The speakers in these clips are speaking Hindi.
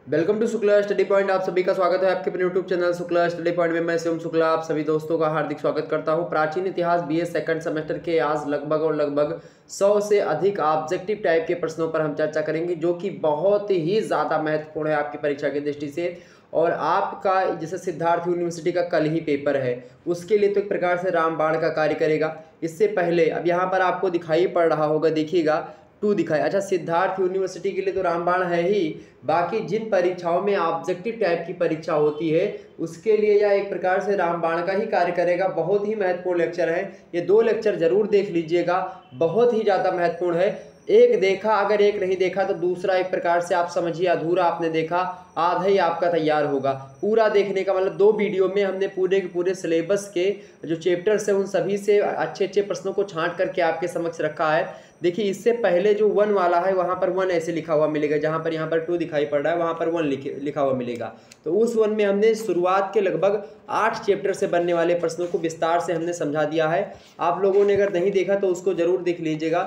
Welcome to Shukla study point. आप सभी का स्वागत है आपके अपने YouTube channel Shukla study point में। मैं शिवम शुक्ला आप सभी दोस्तों का हार्दिक स्वागत करता हूं। प्राचीन इतिहास बीए सेकंड सेमेस्टर के आज लगभग 100 से अधिक ऑब्जेक्टिव टाइप के प्रश्नों पर हम चर्चा करेंगे, जो कि बहुत ही ज़्यादा महत्वपूर्ण है आपकी परीक्षा की दृष्टि से। और आपका जैसे सिद्धार्थ यूनिवर्सिटी का कल ही पेपर है, उसके लिए तो एक प्रकार से रामबाण का कार्य करेगा। इससे पहले अब यहाँ पर आपको दिखाई पड़ रहा होगा, देखिएगा 2 दिखाई। अच्छा, सिद्धार्थ यूनिवर्सिटी के लिए तो रामबाण है ही, बाकी जिन परीक्षाओं में ऑब्जेक्टिव टाइप की परीक्षा होती है उसके लिए यह एक प्रकार से रामबाण का ही कार्य करेगा। बहुत ही महत्वपूर्ण लेक्चर है, ये 2 लेक्चर जरूर देख लीजिएगा, बहुत ही ज़्यादा महत्वपूर्ण है। एक देखा, अगर एक नहीं देखा तो दूसरा एक प्रकार से आप समझिए अधूरा आपने देखा, आधा ही आपका तैयार होगा। पूरा देखने का मतलब 2 वीडियो में हमने पूरे के पूरे सिलेबस के जो चैप्टर्स हैं उन सभी से अच्छे अच्छे प्रश्नों को छांट करके आपके समक्ष रखा है। देखिए, इससे पहले जो 1 वाला है वहाँ पर 1 ऐसे लिखा हुआ मिलेगा, जहाँ पर यहाँ पर 2 दिखाई पड़ रहा है वहाँ पर 1 लिखा हुआ मिलेगा। तो उस 1 में हमने शुरुआत के लगभग 8 चैप्टर से बनने वाले प्रश्नों को विस्तार से हमने समझा दिया है। आप लोगों ने अगर नहीं देखा तो उसको जरूर देख लीजिएगा,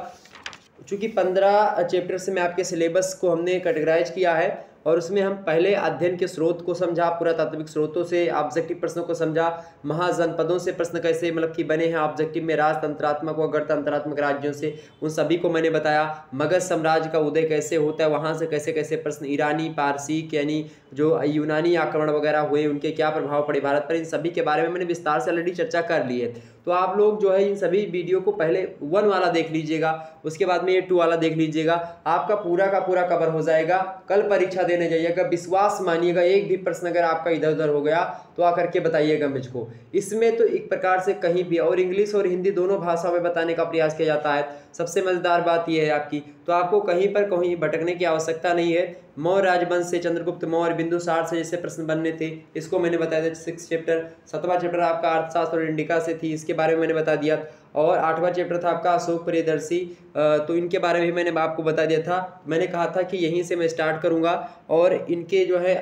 चूँकि 15 चैप्टर से मैं आपके सिलेबस को हमने कैटेगराइज किया है। और उसमें हम पहले अध्ययन के स्रोत को समझा, पुरातात्विक स्रोतों से ऑब्जेक्टिव प्रश्नों को समझा, महाजनपदों से प्रश्न कैसे मतलब कि बने हैं ऑब्जेक्टिव में, राजतंत्रात्मक व गणतंत्रात्मक राज्यों से उन सभी को मैंने बताया। मगध साम्राज्य का उदय कैसे होता है, वहाँ से कैसे कैसे प्रश्न, ईरानी पारसी यानी जो यूनानी आक्रमण वगैरह हुए उनके क्या प्रभाव पड़े भारत पर, इन सभी के बारे में मैंने विस्तार से ऑलरेडी चर्चा कर ली है। तो आप लोग जो है इन सभी वीडियो को पहले 1 वाला देख लीजिएगा, उसके बाद में ये 2 वाला देख लीजिएगा, आपका पूरा का पूरा कवर हो जाएगा। कल परीक्षा देने जाइएगा, विश्वास मानिएगा, एक भी प्रश्न अगर आपका इधर उधर हो गया तो आकर के बताइएगा मुझको। इसमें तो एक प्रकार से कहीं भी और इंग्लिश और हिंदी दोनों भाषा में बताने का प्रयास किया जाता है। सबसे मज़ेदार बात यह है आपकी, तो आपको कहीं पर कहीं भटकने की आवश्यकता नहीं है। मौर्य राजवंश से, चंद्रगुप्त मौर्य, बिंदुसार से जैसे प्रश्न बनने थे इसको मैंने बताया था। 6 चैप्टर, 7वां चैप्टर आपका अर्थशास्त्र और इंडिका से थी, इसके बारे में मैंने बता दिया। और 8वां चैप्टर था आपका अशोक प्रियदर्शी, तो इनके बारे में भी मैंने आपको बता दिया था। मैंने कहा था कि यहीं से मैं स्टार्ट करूंगा और इनके जो है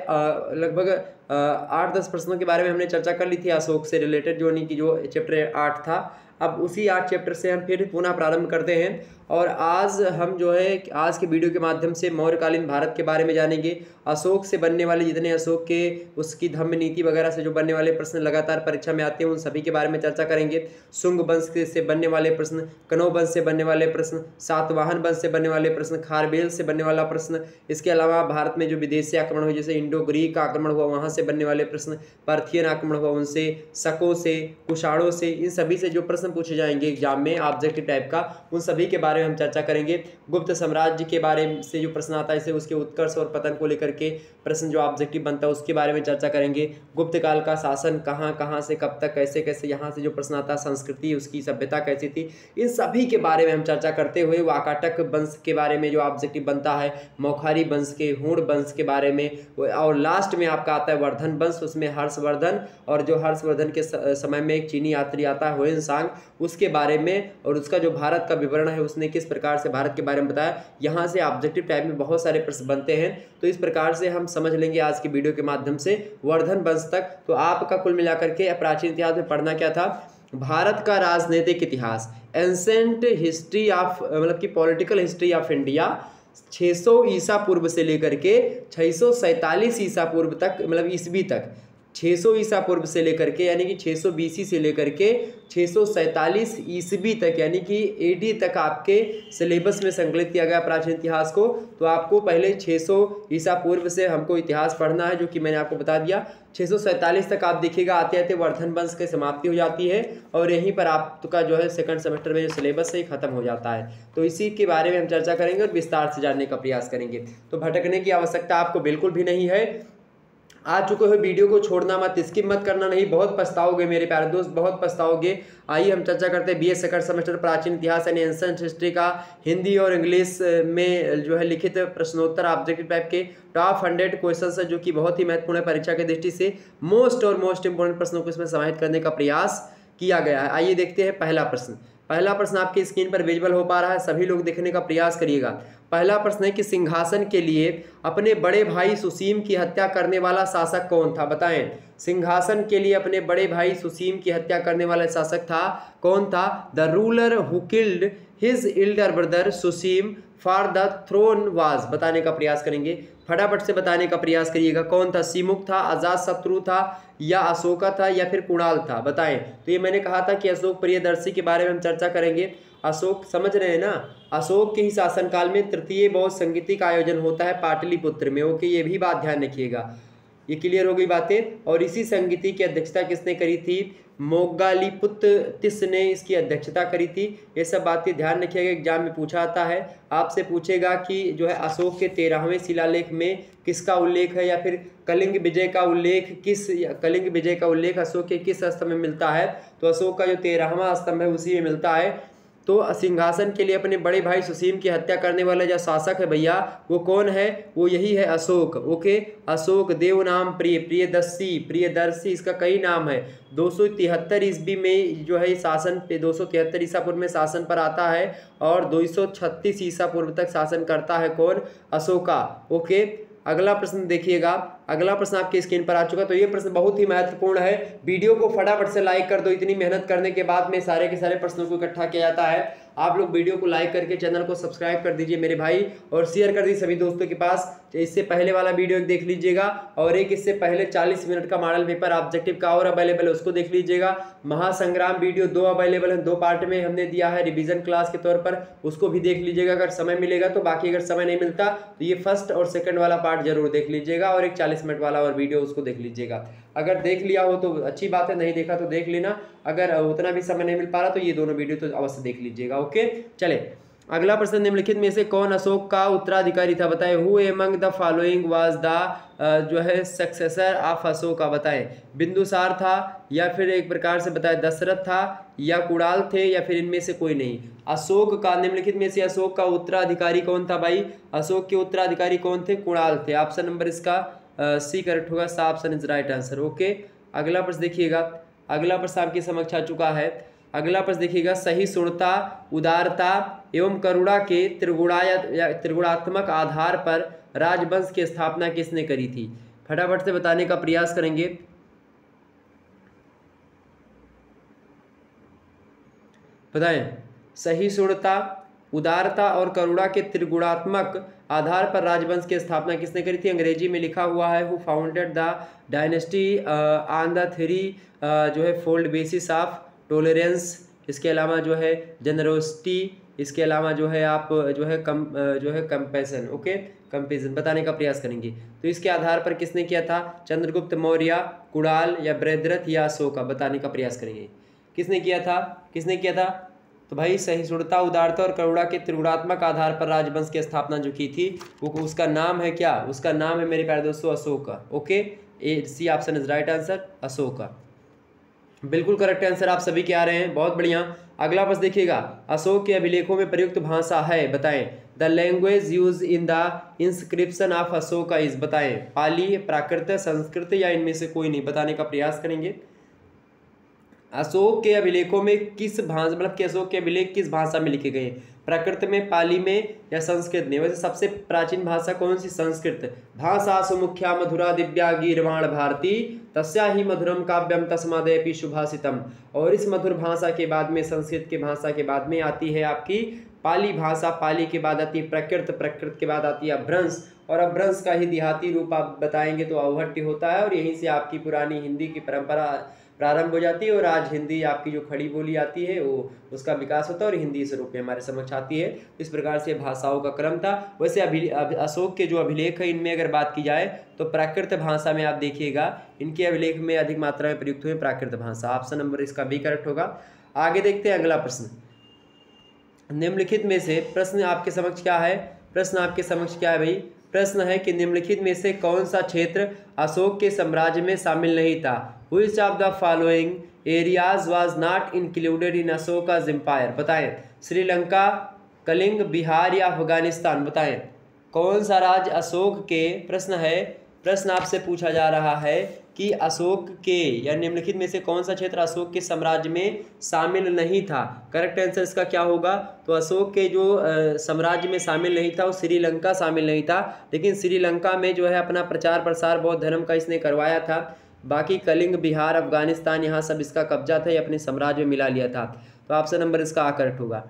लगभग 8-10 प्रश्नों के बारे में हमने चर्चा कर ली थी अशोक से रिलेटेड, जो यानी कि जो चैप्टर 8 था। अब उसी 8 चैप्टर से हम फिर पुनः प्रारंभ करते हैं और आज हम जो है आज के वीडियो के माध्यम से मौर्यकालीन भारत के बारे में जानेंगे। अशोक से बनने वाले जितने अशोक के उसकी धम्म नीति वगैरह से जो बनने वाले प्रश्न लगातार परीक्षा में आते हैं उन सभी के बारे में चर्चा करेंगे। शुंग वंश से बनने वाले प्रश्न, कनौ वंश से बनने वाले प्रश्न, सातवाहन वंश से बनने वाले प्रश्न, खारवेल से बनने वाला प्रश्न, इसके अलावा भारत में जो विदेशी आक्रमण हुए जैसे इंडो ग्रीक आक्रमण हुआ वहाँ से बनने वाले प्रश्न, पार्थियन आक्रमण हुआ उनसे, शकों से, कुषाणों से, इन सभी से जो प्रश्न पूछे जाएंगे एग्जाम में ऑब्जेक्टिव टाइप का, उन सभी के बारे में हम चर्चा करेंगे। गुप्त साम्राज्य के बारे से जो प्रश्न आता है इसे उसके उत्कर्ष और पतन को लेकर के प्रश्न जो ऑब्जेक्टिव बनता है उसके बारे में चर्चा करेंगे। गुप्त काल का शासन कहाँ कहाँ से कब तक, कैसे कैसे, यहाँ से जो प्रश्न आता है संस्कृति उसकी सभ्यता कैसी थी, इन सभी के बारे में हम चर्चा करते हुए वाकाटक वंश के बारे में जो ऑब्जेक्टिव बनता है, मौखारी वंश के, हूण वंश के बारे में, और लास्ट में आपका आता है वर्धन वंश, उसमें हर्षवर्धन और जो हर्षवर्धन के समय में एक चीनी यात्री आता है हुएनसांग, उसके बारे में और उसका जो भारत का विवरण है उसने किस प्रकार से भारत के बारे में बताया। यहाँ से ऑब्जेक्टिव टाइप में बहुत सारे प्रश्न बनते हैं, तो इस प्रकार से हम समझ लेंगे आज की वीडियो के माध्यम से वर्धन वंश तक। तो आपका कुल मिलाकर के प्राचीन इतिहास में पढ़ना क्या था, भारत का राजनीतिक इतिहास, एंसेंट हिस्ट्री ऑफ मतलब कि पॉलिटिकल हिस्ट्री ऑफ इंडिया 600 ईसा पूर्व से लेकर के 647 ईसा पूर्व तक, मतलब ईस्वी तक, 600 ईसा पूर्व से लेकर के यानी कि 600 BC से लेकर के 647 ईस्वी तक यानी कि AD तक आपके सिलेबस में संकलित किया गया प्राचीन इतिहास को। तो आपको पहले 600 ईसा पूर्व से हमको इतिहास पढ़ना है, जो कि मैंने आपको बता दिया। 647 तक आप देखिएगा आते आते वर्धन वंश की समाप्ति हो जाती है और यहीं पर आपका जो है सेकंड सेमेस्टर में जो सिलेबस है खत्म हो जाता है। तो इसी के बारे में हम चर्चा करेंगे और विस्तार से जानने का प्रयास करेंगे। तो भटकने की आवश्यकता आपको बिल्कुल भी नहीं है। आ चुके हुए वीडियो को छोड़ना मत, स्किप मत करना, नहीं बहुत पछताओगे मेरे प्यारे दोस्त, बहुत पछताओगे। आइए हम चर्चा करते हैं बीए सेकंड सेमेस्टर प्राचीन इतिहास यानी एंसेंट हिस्ट्री का हिंदी और इंग्लिश में जो है लिखित प्रश्नोत्तर ऑब्जेक्टिव टाइप के टॉप 100 क्वेश्चन है, जो कि बहुत ही महत्वपूर्ण है परीक्षा की दृष्टि से। मोस्ट इंपोर्टेंट प्रश्नों को इसमें समाहित करने का प्रयास किया गया है। आइए देखते हैं पहला प्रश्न। पहला प्रश्न आपकी स्क्रीन पर विजुअल हो पा रहा है, सभी लोग देखने का प्रयास करिएगा। पहला प्रश्न है कि सिंहासन के लिए अपने बड़े भाई सुसीम की हत्या करने वाला शासक कौन था, बताएं। सिंहासन के लिए अपने बड़े भाई सुसीम की हत्या करने वाला शासक था, कौन था? The ruler who killed his elder brother Susima for the throne was, बताने का प्रयास करेंगे। फटाफट से बताने का प्रयास करिएगा। कौन था? सीमुख था, अजातशत्रु था, या अशोका था, या फिर कुणाल था? बताएं। तो ये मैंने कहा था कि अशोक प्रियदर्शी के बारे में हम चर्चा करेंगे। अशोक समझ रहे हैं ना? अशोक के ही शासनकाल में तृतीय बौद्ध संगीति का आयोजन होता है पाटलिपुत्र में। ओके, ये भी बात ध्यान रखिएगा। ये क्लियर हो गई बातें। और इसी संगीति की अध्यक्षता किसने करी थी? मोग्गालीपुत्र तिस ने इसकी अध्यक्षता करी थी। ये सब बातें ध्यान रखिएगा, एग्जाम में पूछा आता है। आपसे पूछेगा कि जो है अशोक के 13वें शिलालेख में किसका उल्लेख है, या फिर कलिंग विजय का उल्लेख अशोक के किस स्तंभ में मिलता है? तो अशोक का जो 13वां स्तंभ है उसी में मिलता है। तो सिंहासन के लिए अपने बड़े भाई सुसीम की हत्या करने वाला जो शासक है भैया, वो कौन है? वो यही है अशोक। ओके, अशोक देव नाम प्रियदर्शी इसका कई नाम है। 273 ईस्वी में जो है शासन पे 273 ईसा पूर्व में शासन पर आता है, और 236 ईसा पूर्व तक शासन करता है कौन? अशोका। ओके, अगला प्रश्न देखिएगा। अगला प्रश्न आपकी स्क्रीन पर आ चुका। तो ये प्रश्न बहुत ही महत्वपूर्ण है। वीडियो को फटाफट से लाइक कर दो। इतनी मेहनत करने के बाद में सारे के सारे प्रश्नों को इकट्ठा किया जाता है। आप लोग वीडियो को लाइक करके चैनल को सब्सक्राइब कर दीजिए मेरे भाई, और शेयर कर दीजिए सभी दोस्तों के पास। इससे पहले वाला वीडियो एक देख लीजिएगा, और एक इससे पहले 40 मिनट का मॉडल पेपर ऑब्जेक्टिव का और अवेलेबल है, उसको देख लीजिएगा। महासंग्राम वीडियो 2 अवेलेबल है, 2 पार्ट में हमने दिया है रिवीजन क्लास के तौर पर, उसको भी देख लीजिएगा अगर समय मिलेगा तो। बाकी अगर समय नहीं मिलता तो ये फर्स्ट और सेकंड वाला पार्ट जरूर देख लीजिएगा, और एक 40 मिनट वाला और वीडियो उसको देख लीजिएगा। अगर देख लिया हो तो अच्छी बात है, नहीं देखा तो देख लेना। अगर उतना भी समय नहीं मिल पा रहा तो ये दोनों वीडियो तो अवश्य देख लीजिएगा। ओके, चले अगला प्रश्न। निम्नलिखित में से कौन अशोक का उत्तराधिकारी था? बताएं। Who among the following was the जो है सक्सेसर ऑफ अशोका? बताएं। बिंदुसार था, या फिर एक प्रकार से बताएं दशरथ था, या कुणाल थे, या फिर इनमें से कोई नहीं? अशोक का निम्नलिखित में से अशोक का उत्तराधिकारी कौन था भाई? अशोक के उत्तराधिकारी कौन थे? कुणाल थे। ऑप्शन नंबर इसका सी करेक्ट होगा। सा option is right answer. Okay, अगला प्रश्न देखिएगा। अगला प्रश्न आपके समक्ष आ चुका है। अगला प्रश्न देखिएगा। सहिष्णुता, उदारता एवं करुणा के त्रिगुणात्मक आधार पर राजवंश की स्थापना किसने करी थी? फटाफट से बताने का प्रयास करेंगे। बताएं। सहिष्णुता, उदारता और करुणा के त्रिगुणात्मक आधार पर राजवंश की स्थापना किसने करी थी? अंग्रेजी में लिखा हुआ है who founded the dynasty on the three जो है फोल्ड बेसिस ऑफ टॉलरेंस, इसके अलावा जो है जनरोसिटी, इसके अलावा जो है आप जो है कंपैशन। ओके, कंपैशन बताने का प्रयास करेंगे। तो इसके आधार पर किसने किया था? चंद्रगुप्त मौर्य, कुणाल, या बृहद्रथ, या अशोका? बताने का प्रयास करेंगे। किसने किया था? तो भाई सहिष्णुता, उदारता और करुणा के त्रिगुणात्मक आधार पर राजवंश की स्थापना जो की थी वो उसका नाम है क्या? उसका नाम है मेरे प्यारे दोस्तों Ashoka. Okay, A C option is right answer, Ashoka. बिल्कुल करेक्ट आंसर आप सभी के आ रहे हैं, बहुत बढ़िया। अगला प्रश्न देखिएगा। अशोक के अभिलेखों में प्रयुक्त भाषा है? बताएं। The language use in the inscription of Ashoka is? बताएं। पाली, प्राकृत, संस्कृत, या इनमें से कोई नहीं? बताने का प्रयास करेंगे। अशोक के अभिलेखों में किस भाषा, मतलब कि अशोक के अभिलेख किस भाषा में लिखे गए? प्राकृत में, पाली में, या संस्कृत में? वैसे सबसे प्राचीन भाषा कौन सी? संस्कृत। भाषा सुमुख्या मधुरा दिव्या गीर्वाण भारती तस्या ही मधुरम काव्यम तस्मादेपि सुभाषितम। और इस मधुर भाषा के बाद में, संस्कृत के भाषा के बाद में आती है आपकी पाली भाषा, पाली के बाद आती है प्रकृत, प्रकृत के बाद आती है अपभ्रंश, और अपभ्रंश का ही देहाती रूप आप बताएंगे तो औहट्य होता है, और यहीं से आपकी पुरानी हिंदी की परंपरा प्रारंभ हो जाती है, और आज हिंदी आपकी जो खड़ी बोली आती है वो उसका विकास होता है, और हिंदी इस रूप में हमारे समक्ष आती है। इस प्रकार से भाषाओं का क्रम था। वैसे अशोक के जो अभिलेख है इनमें अगर बात की जाए तो प्राकृत भाषा में आप देखिएगा इनके अभिलेख में अधिक मात्रा में प्रयुक्त हुए प्राकृत भाषा। ऑप्शन नंबर इसका भी करेक्ट होगा। आगे देखते हैं अगला प्रश्न। निम्नलिखित में से प्रश्न आपके समक्ष क्या है? प्रश्न आपके समक्ष क्या है भाई? प्रश्न है कि निम्नलिखित में से कौन सा क्षेत्र अशोक के साम्राज्य में शामिल नहीं था? Which of the following areas was not included in Ashoka's empire? बताएं। श्रीलंका, कलिंग, बिहार, या अफगानिस्तान? बताएं। कौन सा राज्य अशोक के, प्रश्न है, प्रश्न आपसे पूछा जा रहा है कि अशोक के या निम्नलिखित में से कौन सा क्षेत्र अशोक के साम्राज्य में शामिल नहीं था? करेक्ट आंसर इसका क्या होगा? तो अशोक के जो साम्राज्य में शामिल नहीं था वो श्रीलंका शामिल नहीं था, लेकिन श्रीलंका में जो है अपना प्रचार प्रसार बौद्ध धर्म का इसने करवाया था। बाकी कलिंग, बिहार, अफगानिस्तान, यहाँ सब इसका कब्जा था, ये अपने साम्राज्य में मिला लिया था। तो ऑप्शन नंबर इसका करेक्ट होगा।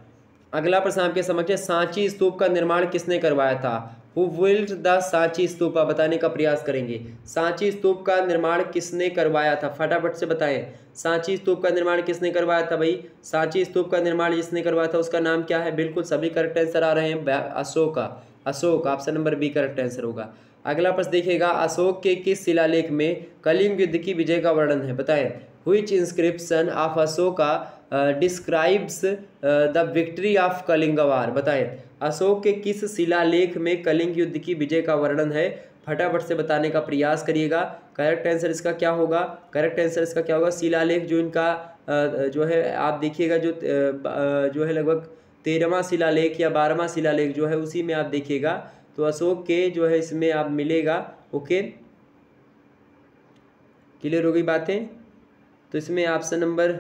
अगला प्रश्न आपके समक्ष है, सांची स्तूप का निर्माण किसने करवाया था? Who built the Sanchi stupa, बताने का प्रयास करेंगे। सांची स्तूप का निर्माण किसने करवाया था, फटाफट से बताएं। सांची स्तूप का निर्माण किसने करवाया था भाई? सांची स्तूप का निर्माण जिसने करवाया था उसका नाम क्या है? बिल्कुल सभी करेक्ट आंसर आ रहे हैं। Ashoka, Ashok, option number B correct answer होगा। अगला प्रश्न देखिएगा, अशोक के किस शिलालेख में कलिंग युद्ध की विजय का वर्णन है, बताएं। Which inscription of Ashoka describes the victory of Kalinga war, बताएं। अशोक के किस शिलालेख में कलिंग युद्ध की विजय का वर्णन है? फटाफट से बताने का प्रयास करिएगा। करेक्ट आंसर इसका क्या होगा? करेक्ट आंसर इसका क्या होगा? शिलालेख जो इनका जो है आप देखिएगा जो है लगभग 13वां शिलालेख या 12वां शिलालेख जो है उसी में आप देखिएगा, तो अशोक के जो है इसमें आप मिलेगा। ओके, क्लियर हो गई बातें? तो इसमें ऑप्शन नंबर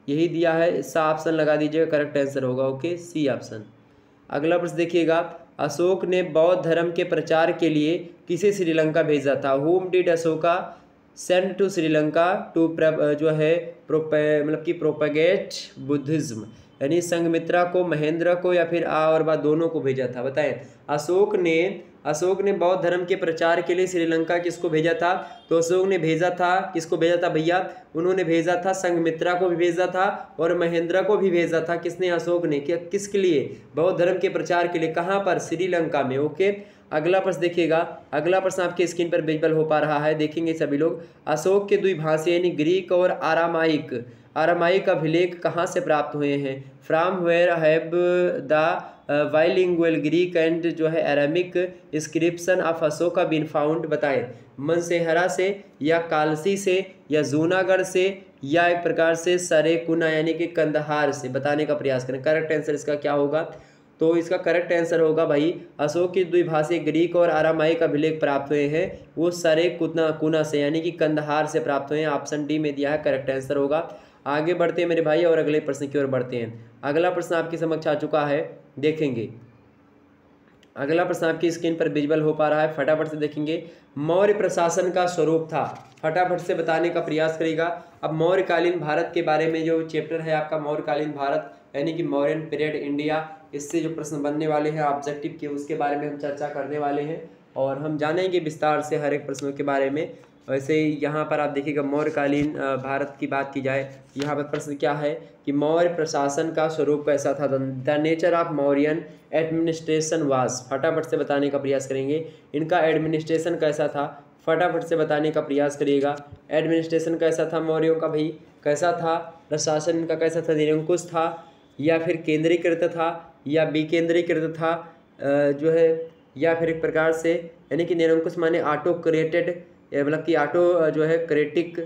यही दिया है, इसका ऑप्शन लगा दीजिएगा, करेक्ट आंसर होगा ओके सी ऑप्शन। अगला प्रश्न देखिएगा, अशोक ने बौद्ध धर्म के प्रचार के लिए किसे श्रीलंका भेजा था? Whom did Ashoka send to Sri Lanka to जो है मतलब कि प्रोपेगेट बुद्धिज्म, यानी संघमित्रा को, महेंद्र को या फिर और बा दोनों को भेजा था, बताएं। अशोक ने बौद्ध धर्म के प्रचार के लिए श्रीलंका किसको भेजा था? तो अशोक ने भेजा था, किसको भेजा था भैया? उन्होंने भेजा था संघमित्रा को भी भेजा था और महेंद्र को भी भेजा था। किसने? अशोक ने। किसके लिए? बौद्ध धर्म के प्रचार के लिए। कहाँ पर? श्रीलंका में। ओके, अगला प्रश्न देखिएगा, अगला प्रश्न आपके स्क्रीन पर विजुअल हो पा रहा है, देखेंगे सभी लोग। अशोक के द्विभाषी यानी ग्रीक और आरामाइक अभिलेख कहाँ से प्राप्त हुए हैं? From where have the bilingual Greek and जो है Aramaic inscription of Ashoka been found, बताएं। मनसेहरा से या कालसी से या जूनागढ़ से या एक प्रकार से सरेकुना यानी कि कंदहार से, बताने का प्रयास करें। करेक्ट आंसर इसका क्या होगा? तो इसका करेक्ट आंसर होगा भाई, अशोक की द्विभाषी ग्रीक और आरामाइक अभिलेख प्राप्त हुए हैं वो सरेकुना से यानी कि कंदहार से प्राप्त हुए हैं। ऑप्शन डी में दिया है, करेक्ट आंसर होगा। आगे बढ़ते हैं मेरे भाई और अगले प्रश्न की ओर बढ़ते हैं। अगला प्रश्न आपके समक्ष आ चुका है, देखेंगे। अगला प्रश्न आपकी स्क्रीन पर विजुअल हो पा रहा है, फटाफट से देखेंगे। मौर्य प्रशासन का स्वरूप था, फटाफट से बताने का प्रयास करेगा। अब मौर्यकालीन भारत के बारे में जो चैप्टर है आपका मौर्यकालीन भारत यानी कि मौर्यन पीरियड इंडिया, इससे जो प्रश्न बनने वाले हैं ऑब्जेक्टिव के, उसके बारे में हम चर्चा करने वाले हैं और हम जानेंगे विस्तार से हर एक प्रश्नों के बारे में। वैसे यहाँ पर आप देखिएगा मौर्यकालीन भारत की बात की जाए, यहाँ पर प्रश्न क्या है कि मौर्य प्रशासन का स्वरूप कैसा था? The nature of Mauryan administration was, फटाफट से बताने का प्रयास करेंगे। इनका एडमिनिस्ट्रेशन कैसा था? फटाफट से बताने का प्रयास करिएगा। एडमिनिस्ट्रेशन कैसा था मौर्यों का भाई? कैसा था प्रशासन इनका? कैसा था? निरंकुश था या फिर केंद्रीकृत था या विकेंद्रीकृत था जो है, या फिर एक प्रकार से यानी कि निरंकुश माने ऑटोक्रेटेड मतलब कि ऑटो जो है क्रेटिक,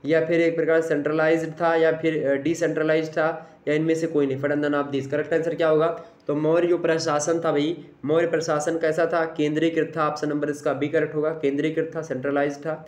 या फिर एक प्रकार सेंट्रलाइज्ड था या फिर डिसेंट्रलाइज्ड था, या इनमें से कोई नहीं। फटंदन ऑफ दिस, करेक्ट आंसर क्या होगा? तो मौर्य जो प्रशासन था भाई, मौर्य प्रशासन कैसा था? केंद्रीकृत था। ऑप्शन नंबर इसका बी करेक्ट होगा, केंद्रीकृत था, सेंट्रलाइज्ड था।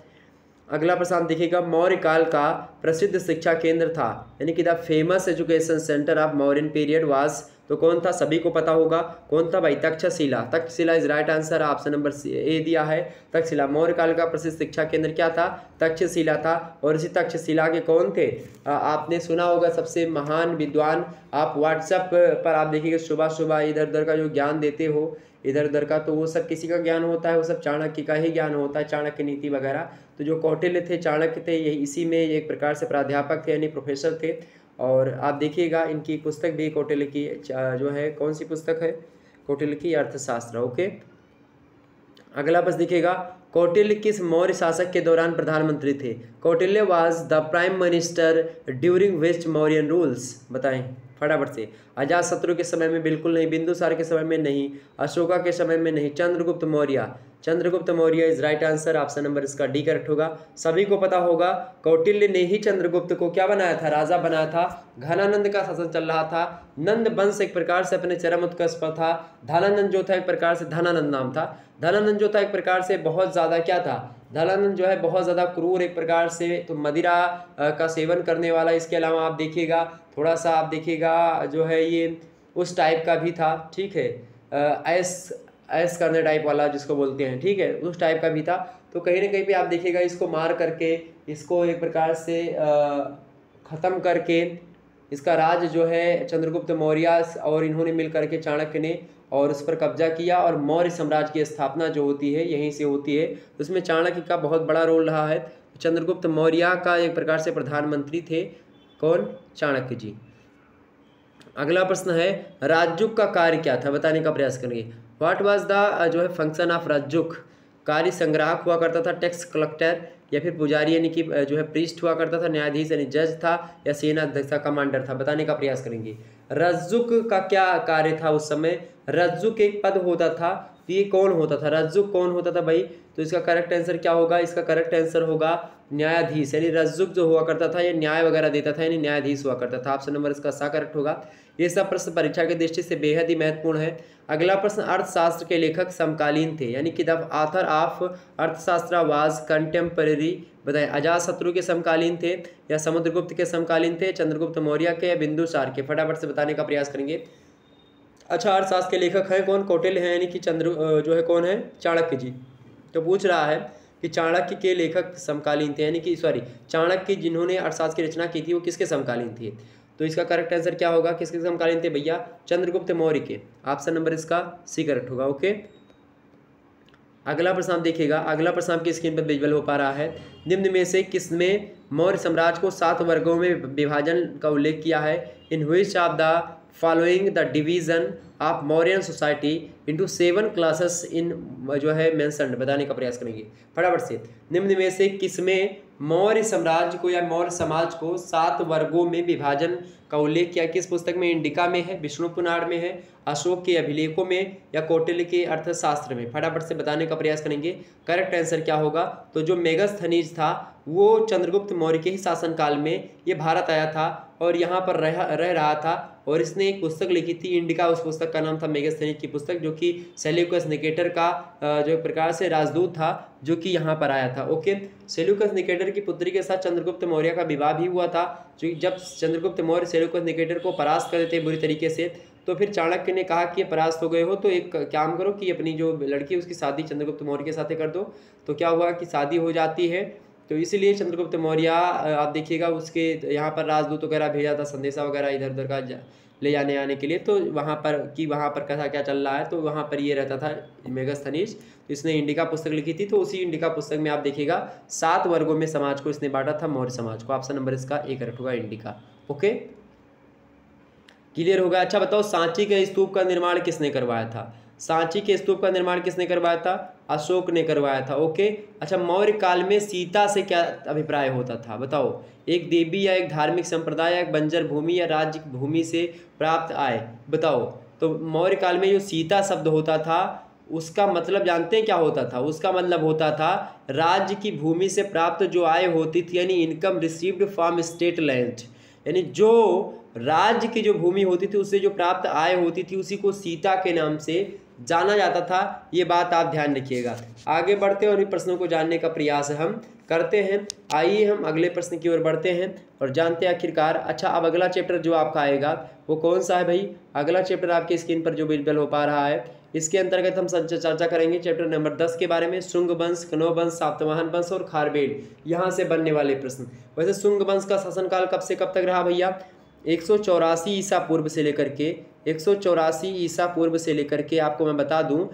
अगला प्रश्न देखिएगा, मौर्य काल का प्रसिद्ध शिक्षा केंद्र था यानी कि the famous education centre of Mauryan period was, तो कौन था? सभी को पता होगा कौन था भाई? Takshashila. Takshashila is right answer, option number A दिया है तक्षशिला। मौर्य काल का प्रसिद्ध शिक्षा केंद्र क्या था? तक्षशिला था। और इसी तक्षशिला के कौन थे? आपने सुना होगा सबसे महान विद्वान, आप व्हाट्सएप पर आप देखिएगा सुबह सुबह इधर उधर का जो ज्ञान देते हो इधर उधर का, तो वो सब किसी का ज्ञान होता है? वो सब चाणक्य का ही ज्ञान होता है, चाणक्य नीति वगैरह। तो जो कौटिल्य थे, चाणक्य थे, यही इसी में एक प्रकार से प्राध्यापक थे यानी प्रोफेसर थे। और आप देखिएगा इनकी पुस्तक भी कौटिल्य की जो है, कौन सी पुस्तक है? कौटिल्य की अर्थशास्त्र। ओके, अगला बस देखिएगा, कौटिल्य किस मौर्य शासक के दौरान प्रधानमंत्री थे? Kautilya was the prime minister during which Mauryan rules, बताएं फटाफट से। अजातशत्रु के समय में बिल्कुल नहीं, बिंदुसार के समय में नहीं, अशोका के समय में नहीं, Chandragupta Maurya is right answer, option number इसका डी करेक्ट होगा। सभी को पता होगा कौटिल्य ने ही चंद्रगुप्त को क्या बनाया था? राजा बनाया था। घनानंद का शासन चल रहा था, नंद वंश एक प्रकार से अपने चरम उत्कर्ष पर था। धनानंद जो था एक प्रकार से, धनानंद नाम था, धनानंद जो था एक प्रकार से बहुत ज़्यादा क्या था? धनानंद जो है बहुत ज़्यादा क्रूर एक प्रकार से, तो मदिरा का सेवन करने वाला। इसके अलावा आप देखिएगा थोड़ा सा, आप देखिएगा जो है ये उस टाइप का भी था, ठीक है, ऐस करने टाइप वाला जिसको बोलते हैं, ठीक है, उस टाइप का भी था। तो कहीं ना कहीं पे आप देखिएगा इसको मार करके, इसको एक प्रकार से ख़त्म करके, इसका राज जो है चंद्रगुप्त मौर्य और इन्होंने मिल करके चाणक्य ने और उस पर कब्जा किया, और मौर्य साम्राज्य की स्थापना जो होती है यहीं से होती है। उसमें चाणक्य का बहुत बड़ा रोल रहा है। चंद्रगुप्त मौर्य का एक प्रकार से प्रधानमंत्री थे, कौन? चाणक्य जी। अगला प्रश्न है राजयुग का कार्य क्या था, बताने का प्रयास करेंगे। व्हाट वाज द जो है फंक्शन ऑफ राजयुग? कार्य संग्राहक हुआ करता था, टैक्स कलेक्टर, या फिर पुजारी यानी कि जो है प्रीस्ट हुआ करता था, न्यायाधीश यानी जज था, या सेना अध्यक्ष था, कमांडर था, बताने का प्रयास करेंगे। राजयुग का क्या कार्य था उस समय? राजयुग एक पद होता था, तो ये कौन होता था? राजयुग कौन होता था भाई? तो इसका करेक्ट आंसर क्या होगा? इसका करेक्ट आंसर होगा न्यायाधीश। यानी राजयुग जो हुआ करता था ये न्याय वगैरह देता था, यानी न्यायाधीश हुआ करता था। ऑप्शन नंबर इसका सा करेक्ट होगा। ये सब प्रश्न परीक्षा की दृष्टि से बेहद ही महत्वपूर्ण है। अगला प्रश्न, अर्थशास्त्र के लेखक समकालीन थे, यानी कि द ऑथर ऑफ अर्थशास्त्र वाज कंटेम्पररी, बताएं। अजातशत्रु के समकालीन थे, या समुद्रगुप्त के समकालीन थे, चंद्रगुप्त मौर्य के, या बिंदुसार के? फटाफट से बताने का प्रयास करेंगे। अच्छा, अर्थशास्त्र के लेखक हैं कौन? कौटिल्य हैं, यानी कि जो है कौन है? चाणक्य जी। तो पूछ रहा है कि चाणक्य के लेखक समकालीन थे, यानी कि सॉरी चाणक्य जिन्होंने अर्थशास्त्र की रचना की थी वो किसके समकालीन थे? तो इसका करेक्ट आंसर क्या होगा? किसके समकालीन थे भैया? चंद्रगुप्त मौर्य के। ऑप्शन नंबर इसका सी करेक्ट होगा। ओके, अगला प्रश्न आप देखिएगा। अगला प्रश्न आपकी स्क्रीन पर विजुअल हो पा रहा है। निम्न में से किसमें मौर्य साम्राज्य को 7 वर्गों में विभाजन का उल्लेख किया है? In which of the following the division of Mauryan society into 7 classes in जो है मेंशन्ड, बताने का प्रयास करेंगे फटाफट से। निम्न में से किसमें मौर्य साम्राज्य को या मौर्य समाज को 7 वर्गों में विभाजन का उल्लेख किया? किस पुस्तक में? इंडिका में है, विष्णु पुराण में है, अशोक के अभिलेखों में, या कौटिल्य के अर्थशास्त्र में? फटाफट से बताने का प्रयास करेंगे। करेक्ट आंसर क्या होगा? तो जो मेगस्थनीज था वो चंद्रगुप्त मौर्य के ही शासनकाल में ये भारत आया था और यहाँ पर रह रहा था, और इसने एक पुस्तक लिखी थी इंडिका। उस पुस्तक का नाम था मेगस्थनीज की पुस्तक, जो कि सेल्यूकस निकेटर का जो प्रकार से राजदूत था, जो कि यहाँ पर आया था। ओके, सेल्यूकस निकेटर की पुत्री के साथ चंद्रगुप्त मौर्य का विवाह भी हुआ था। जो जब चंद्रगुप्त मौर्य सेल्यूकस निकेटर को परास्त कर देते बुरी तरीके से, तो फिर चाणक्य ने कहा कि ये परास्त हो गए हो तो एक काम करो कि अपनी जो लड़की है उसकी शादी चंद्रगुप्त मौर्य के साथ ही कर दो। तो क्या हुआ कि शादी हो जाती है। तो इसीलिए चंद्रगुप्त मौर्य आप देखिएगा उसके यहाँ पर राजदूत वगैरह भेजा था, संदेशा वगैरह इधर उधर का ले जाने आने के लिए। तो वहाँ पर कैसा क्या चल रहा है, तो वहाँ पर ये रहता था मेगस्थनीज। तो इसने इंडिका पुस्तक लिखी थी, तो उसी इंडिका पुस्तक में आप देखिएगा 7 वर्गों में समाज को इसने बांटा था, मौर्य समाज को। ऑप्शन नंबर इसका ए करेक्ट होगा, इंडिका। ओके, क्लियर होगा। अच्छा बताओ, सांची के स्तूप का निर्माण किसने करवाया था? सांची के स्तूप का निर्माण किसने करवाया था? अशोक ने करवाया था। ओके, अच्छा मौर्य काल में सीता से क्या अभिप्राय होता था, बताओ? एक देवी या एक धार्मिक संप्रदाय या एक बंजर भूमि या राज्य भूमि से प्राप्त आय, बताओ? तो मौर्य काल में जो सीता शब्द होता था उसका मतलब जानते हैं क्या होता था? उसका मतलब होता था राज्य की भूमि से प्राप्त जो आय होती थी, यानी income received from state land, यानी जो राज्य की जो भूमि होती थी उससे जो प्राप्त आय होती थी उसी को सीता के नाम से जाना जाता था। ये बात आप ध्यान रखिएगा। आगे बढ़ते हैं और इन प्रश्नों को जानने का प्रयास हम करते हैं। आइए हम अगले प्रश्न की ओर बढ़ते हैं और जानते हैं आखिरकार। अच्छा, अब अगला चैप्टर जो आपका आएगा वो कौन सा है भाई? अगला चैप्टर आपके स्क्रीन पर जो विजुअल हो पा रहा है, इसके अंतर्गत हम चर्चा करेंगे चैप्टर नंबर 10 के बारे में। शुंग वंश, कण्व वंश, सातवाहन वंश और खारवेल, यहाँ से बनने वाले प्रश्न। वैसे शुंग वंश का शासनकाल कब से कब तक रहा भैया? 184 ईसा पूर्व से लेकर के 184 ईसा पूर्व से लेकर के आपको मैं बता दूं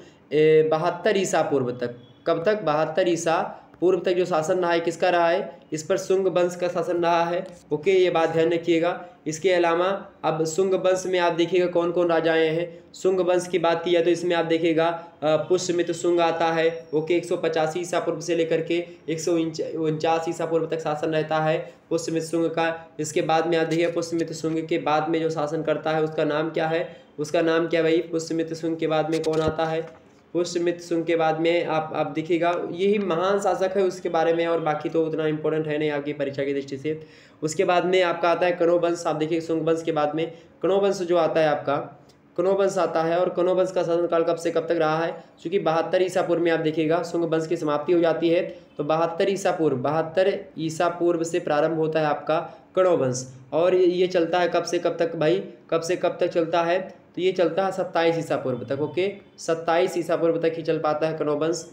72 ईसा पूर्व तक। कब तक? 72 ईसा पूर्व तक जो शासन रहा है किसका रहा है? इस पर शुंग वंश का शासन रहा है। ओके, ये बात ध्यान रखिएगा। इसके अलावा अब शुंग वंश में आप देखिएगा कौन कौन राजाएं हैं। शुंग वंश की बात की है तो इसमें आप देखिएगा पुष्यमित्र शुंग आता है। ओके, 185 ईसा पूर्व से लेकर के 149 ईसा पूर्व तक शासन रहता है पुष्यमित्र शुंग का। इसके बाद में आप देखिए पुष्यमित्र शुंग के बाद में जो शासन करता है उसका नाम क्या है? उसका नाम क्या भाई? पुष्यमित्र शुंग के बाद में कौन आता है? पुष्यमित्र शुंग के बाद में आप देखिएगा यही महान शासक है, उसके बारे में और बाकी तो उतना इंपॉर्टेंट है नहीं आपकी परीक्षा की दृष्टि से। उसके बाद में आपका आता है कण्व वंश। आप देखिए शुंग वंश के बाद में कण्व वंश जो आता है आपका, कण्व वंश आता है। और कण्व वंश का शासनकाल कब से कब तक रहा है? क्योंकि 72 ईसा पूर्व में आप देखिएगा शुंग वंश की समाप्ति हो जाती है। तो 72 ईसा पूर्व से प्रारंभ होता है आपका कण्व वंश, और ये चलता है कब से कब तक भाई? कब से कब तक चलता है? तो ये चलता है 27 ईसा पूर्व तक। ओके, 27 ईसा पूर्व तक ही चल पाता है कण्व वंश।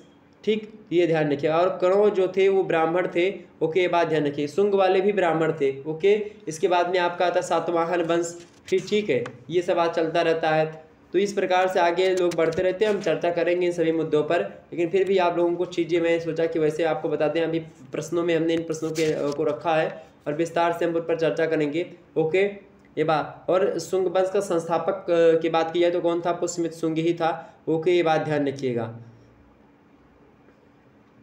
ठीक, ये ध्यान रखिएगा। और कणव जो थे वो ब्राह्मण थे, ओके, ये बात ध्यान रखिए। शुंग वाले भी ब्राह्मण थे, ओके। इसके बाद में आपका आता सातवाहन वंश, फिर ठीक है, ये सब आज चलता रहता है। तो इस प्रकार से आगे लोग बढ़ते रहते हैं, हम चर्चा करेंगे इन सभी मुद्दों पर, लेकिन फिर भी आप लोगों को चीज़ें मैं सोचा कि वैसे आपको बताते हैं। अभी प्रश्नों में हमने इन प्रश्नों को रखा है और विस्तार से हम उन पर चर्चा करेंगे, ओके, ये बात। और शुंग वंश का संस्थापक की बात की जाए तो कौन था? पुष्यमित्र शुंग ही था, ओके, ये बात ध्यान रखिएगा।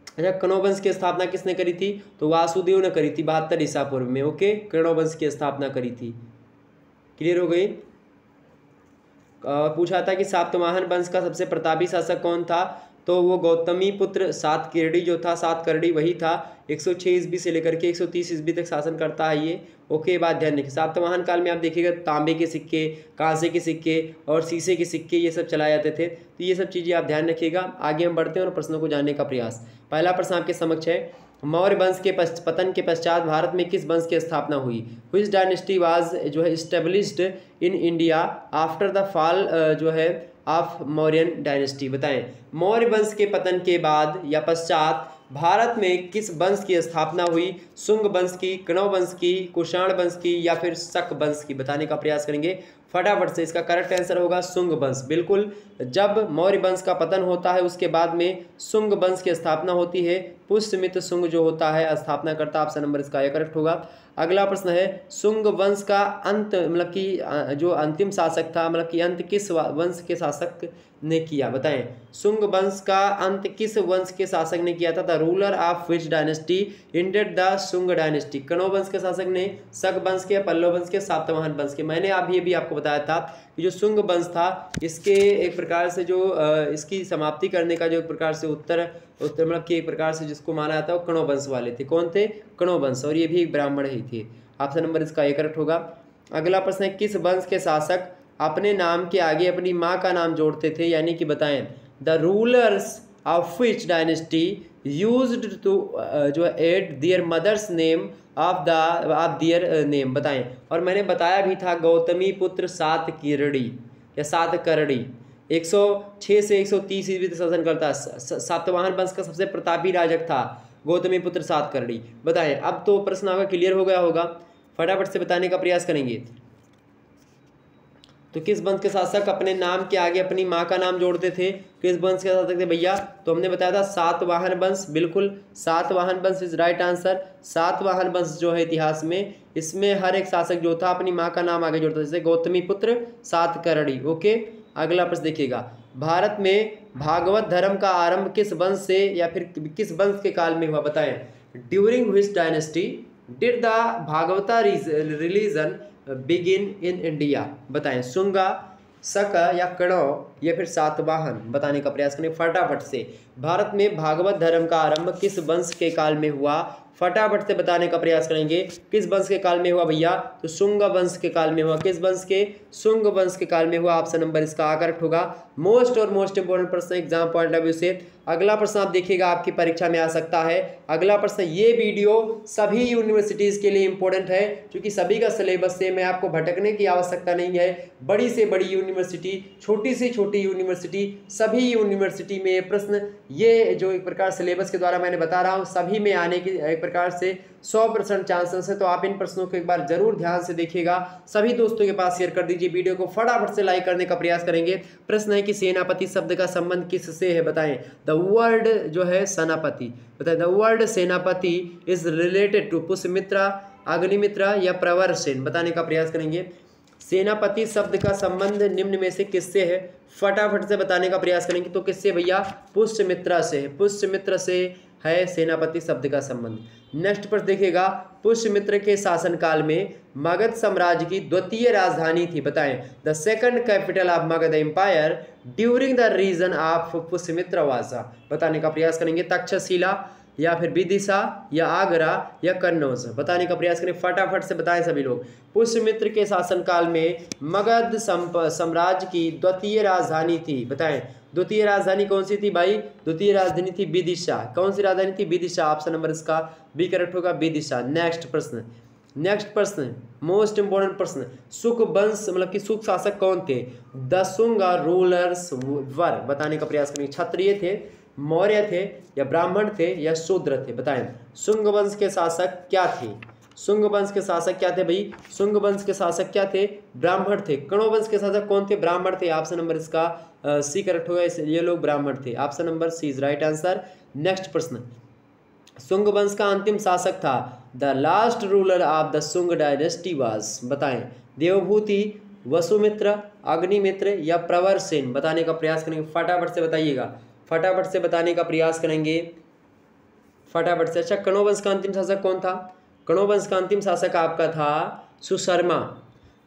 अच्छा, कणव वंश की स्थापना किसने करी थी? तो वासुदेव ने करी थी 72 ईसा पूर्व में, ओके, कणव वंश की स्थापना करी थी। क्लियर हो गई? पूछा था कि सातवाहन वंश का सबसे प्रतापी शासक कौन था? तो वो गौतमी पुत्र सातकर्णी जो था, सातकर्णी वही था। 106 ईस्वी से लेकर के 130 ईस्वी तक शासन करता है ये, ओके, बात ध्यान रखिए। सातवाहन काल में आप देखिएगा तांबे के सिक्के, कांसे के सिक्के और शीशे के सिक्के ये सब चलाए जाते थे। तो ये सब चीज़ें आप ध्यान रखिएगा। आगे हम बढ़ते हैं और प्रश्नों को जानने का प्रयास। पहला प्रश्न आपके समक्ष है, मौर्य वंश के पतन के पश्चात भारत में किस वंश की स्थापना हुई? व्हिच डायनेस्टी वाज जो है established in India after the fall जो है ऑफ मौर्यन डायनेस्टी? बताएं, मौर्य वंश के पतन के बाद या पश्चात भारत में किस वंश की स्थापना हुई? शुंग वंश की, कणव वंश की, कुषाण वंश की या फिर शक वंश की? बताने का प्रयास करेंगे फटाफट से। इसका करेक्ट आंसर होगा शुंग वंश, बिल्कुल। जब मौर्य वंश का पतन होता है उसके बाद में शुंग वंश की स्थापना होती है। पुष्यमित्र शुंग जो होता है स्थापना करता, ऑप्शन नंबर इसका ये करेक्ट होगा। अगला प्रश्न है, शुंग वंश का अंत मतलब कि जो अंतिम शासक था, मतलब कि अंत किस वंश के शासक ने किया? बताएं, शुंग वंश का अंत किस वंश के शासक ने किया था? The ruler of which dynasty ended the Shunga dynasty? Kanva वंश के शासक ने, शक वंश के, पल्लव वंश के, सातवाहन वंश के? मैंने अभी भी आपको बताया था कि जो शुंग वंश था इसके एक प्रकार से जो इसकी समाप्ति करने का जो एक प्रकार से उत्तर मतलब कि एक प्रकार से जिसको माना जाता है वो कणव वंश वाले थे। कौन थे? कणव वंश, और ये भी एक ब्राह्मण ही थे। ऑप्शन नंबर इसका एक करेक्ट होगा। अगला प्रश्न है, किस वंश के शासक अपने नाम के आगे अपनी माँ का नाम जोड़ते थे? यानी कि बताएं, the rulers of which dynasty used to जो add their mother's name of their name? बताएं। और मैंने बताया भी था गौतमी पुत्र सातकर्णी या सातकर्णी 106 से 130 ईस्वी तक शासन करता है। सातवाहन वंश का सबसे प्रतापी राजक था गौतमी पुत्र सातकर्णी। बताएं, अब तो प्रश्न आपका क्लियर हो गया होगा, फटाफट से बताने का प्रयास करेंगे। तो किस वंश के शासक अपने नाम के आगे अपनी माँ का नाम जोड़ते थे? किस वंश के शासक थे भैया? तो हमने बताया था सातवाहन वंश, बिल्कुल, सातवाहन वंश इज राइट आंसर। सातवाहन वंश जो है इतिहास में, इसमें हर एक शासक जो था अपनी माँ का नाम आगे जोड़ता था, जैसे गौतमी पुत्र सातकर्णी, ओके। अगला प्रश्न देखिएगा, भारत में भागवत धर्म का आरंभ किस वंश से या फिर किस वंश के काल में हुआ? बताएं, during which dynasty did the Bhagavata religion begin in India? बताएं, शुंगा, शक या कणव या फिर सातवाहन? बताने का प्रयास करें फटाफट से। भारत में भागवत धर्म का आरंभ किस वंश के काल में हुआ? फटाफट से बताने का प्रयास करेंगे। किस वंश के काल में हुआ भैया? तो शुंग वंश के काल में हुआ। किस वंश के? शुंग वंश के काल में हुआ। ऑप्शन नंबर इसका करेक्ट होगा। मोस्ट और मोस्ट इंपोर्टेंट प्रश्न एग्जाम पॉइंट ऑफ व्यू से। अगला प्रश्न आप देखिएगा आपकी परीक्षा में आ सकता है। अगला प्रश्न, ये वीडियो सभी यूनिवर्सिटीज़ के लिए इंपॉर्टेंट है क्योंकि सभी का सिलेबस से मैं आपको भटकने की आवश्यकता नहीं है। बड़ी से बड़ी यूनिवर्सिटी, छोटी से छोटी यूनिवर्सिटी, सभी यूनिवर्सिटी में ये प्रश्न, ये जो एक प्रकार सिलेबस के द्वारा मैंने बता रहा हूँ, सभी में आने की एक प्रकार से 100% चांसेस है। तो आप इन प्रश्नों को एक बार जरूर ध्यान से देखिएगा। सभी दोस्तों के पास शेयर कर दीजिए। वीडियो को फटाफट से लाइक करने का प्रयास करेंगे। प्रश्न है कि सेनापति शब्द का संबंध किससे है? बताएं। द वर्ड जो है सेनापति, बताएं, the word senapati is related to Pushyamitra, Agnimitra या प्रवरसेन? बताने का प्रयास करेंगे। सेनापति शब्द का संबंध निम्न में से किससे है? फटाफट से बताने का प्रयास करेंगे। तो किससे भैया? पुष्यमित्रा से है। पुष्यमित्र से है सेनापति शब्द का संबंध। नेक्स्ट पर देखिएगा, पुष्यमित्र के शासनकाल में मगध साम्राज्य की द्वितीय राजधानी थी। बताएं, the second capital of Magadha empire during the reign of Pushyamitra was? बताने का प्रयास करेंगे। तक्षशिला या फिर विदिशा या आगरा या कन्नौज? बताने का प्रयास करें। फटाफट से बताएं सभी लोग। पुष्यमित्र के शासनकाल में मगध साम्राज्य की द्वितीय राजधानी थी। बताएं, द्वितीय राजधानी कौन सी थी भाई? द्वितीय राजधानी थी विदिशा। कौन सी राजधानी थी? विदिशा। ऑप्शन नंबर इसका बी करेक्ट होगा, विदिशा। नेक्स्ट प्रश्न, नेक्स्ट प्रश्न मोस्ट इंपोर्टेंट प्रश्न, शुक वंश मतलब कि शुक शासक कौन थे? The Shunga rulers were? बताने का प्रयास करेंगे। क्षत्रिय थे मौर्य थे या ब्राह्मण थे या शूद्र थे? बताएं। शुंग वंश के शासक क्या थे? शुंग वंश के शासक क्या थे भाई? शुंग वंश के शासक क्या थे? ब्राह्मण थे। कण्व वंश के शासक कौन थे? ब्राह्मण थे। ऑप्शन नंबर इसका सी करेक्ट होगा, ये लोग ब्राह्मण थे। Option number C is right answer. Next प्रश्न, शुंग वंश का अंतिम शासक था, the last ruler of the Shunga dynasty was? बताएं। देवभूति, वसुमित्र, अग्निमित्र या प्रवरसेन? बताने का प्रयास करेंगे, फटाफट से बताइएगा, फटाफट से बताने का प्रयास करेंगे, फटाफट से। अच्छा, कण्व वंश का अंतिम शासक कौन था? कण्व वंश का अंतिम शासक आपका था सुशर्मा,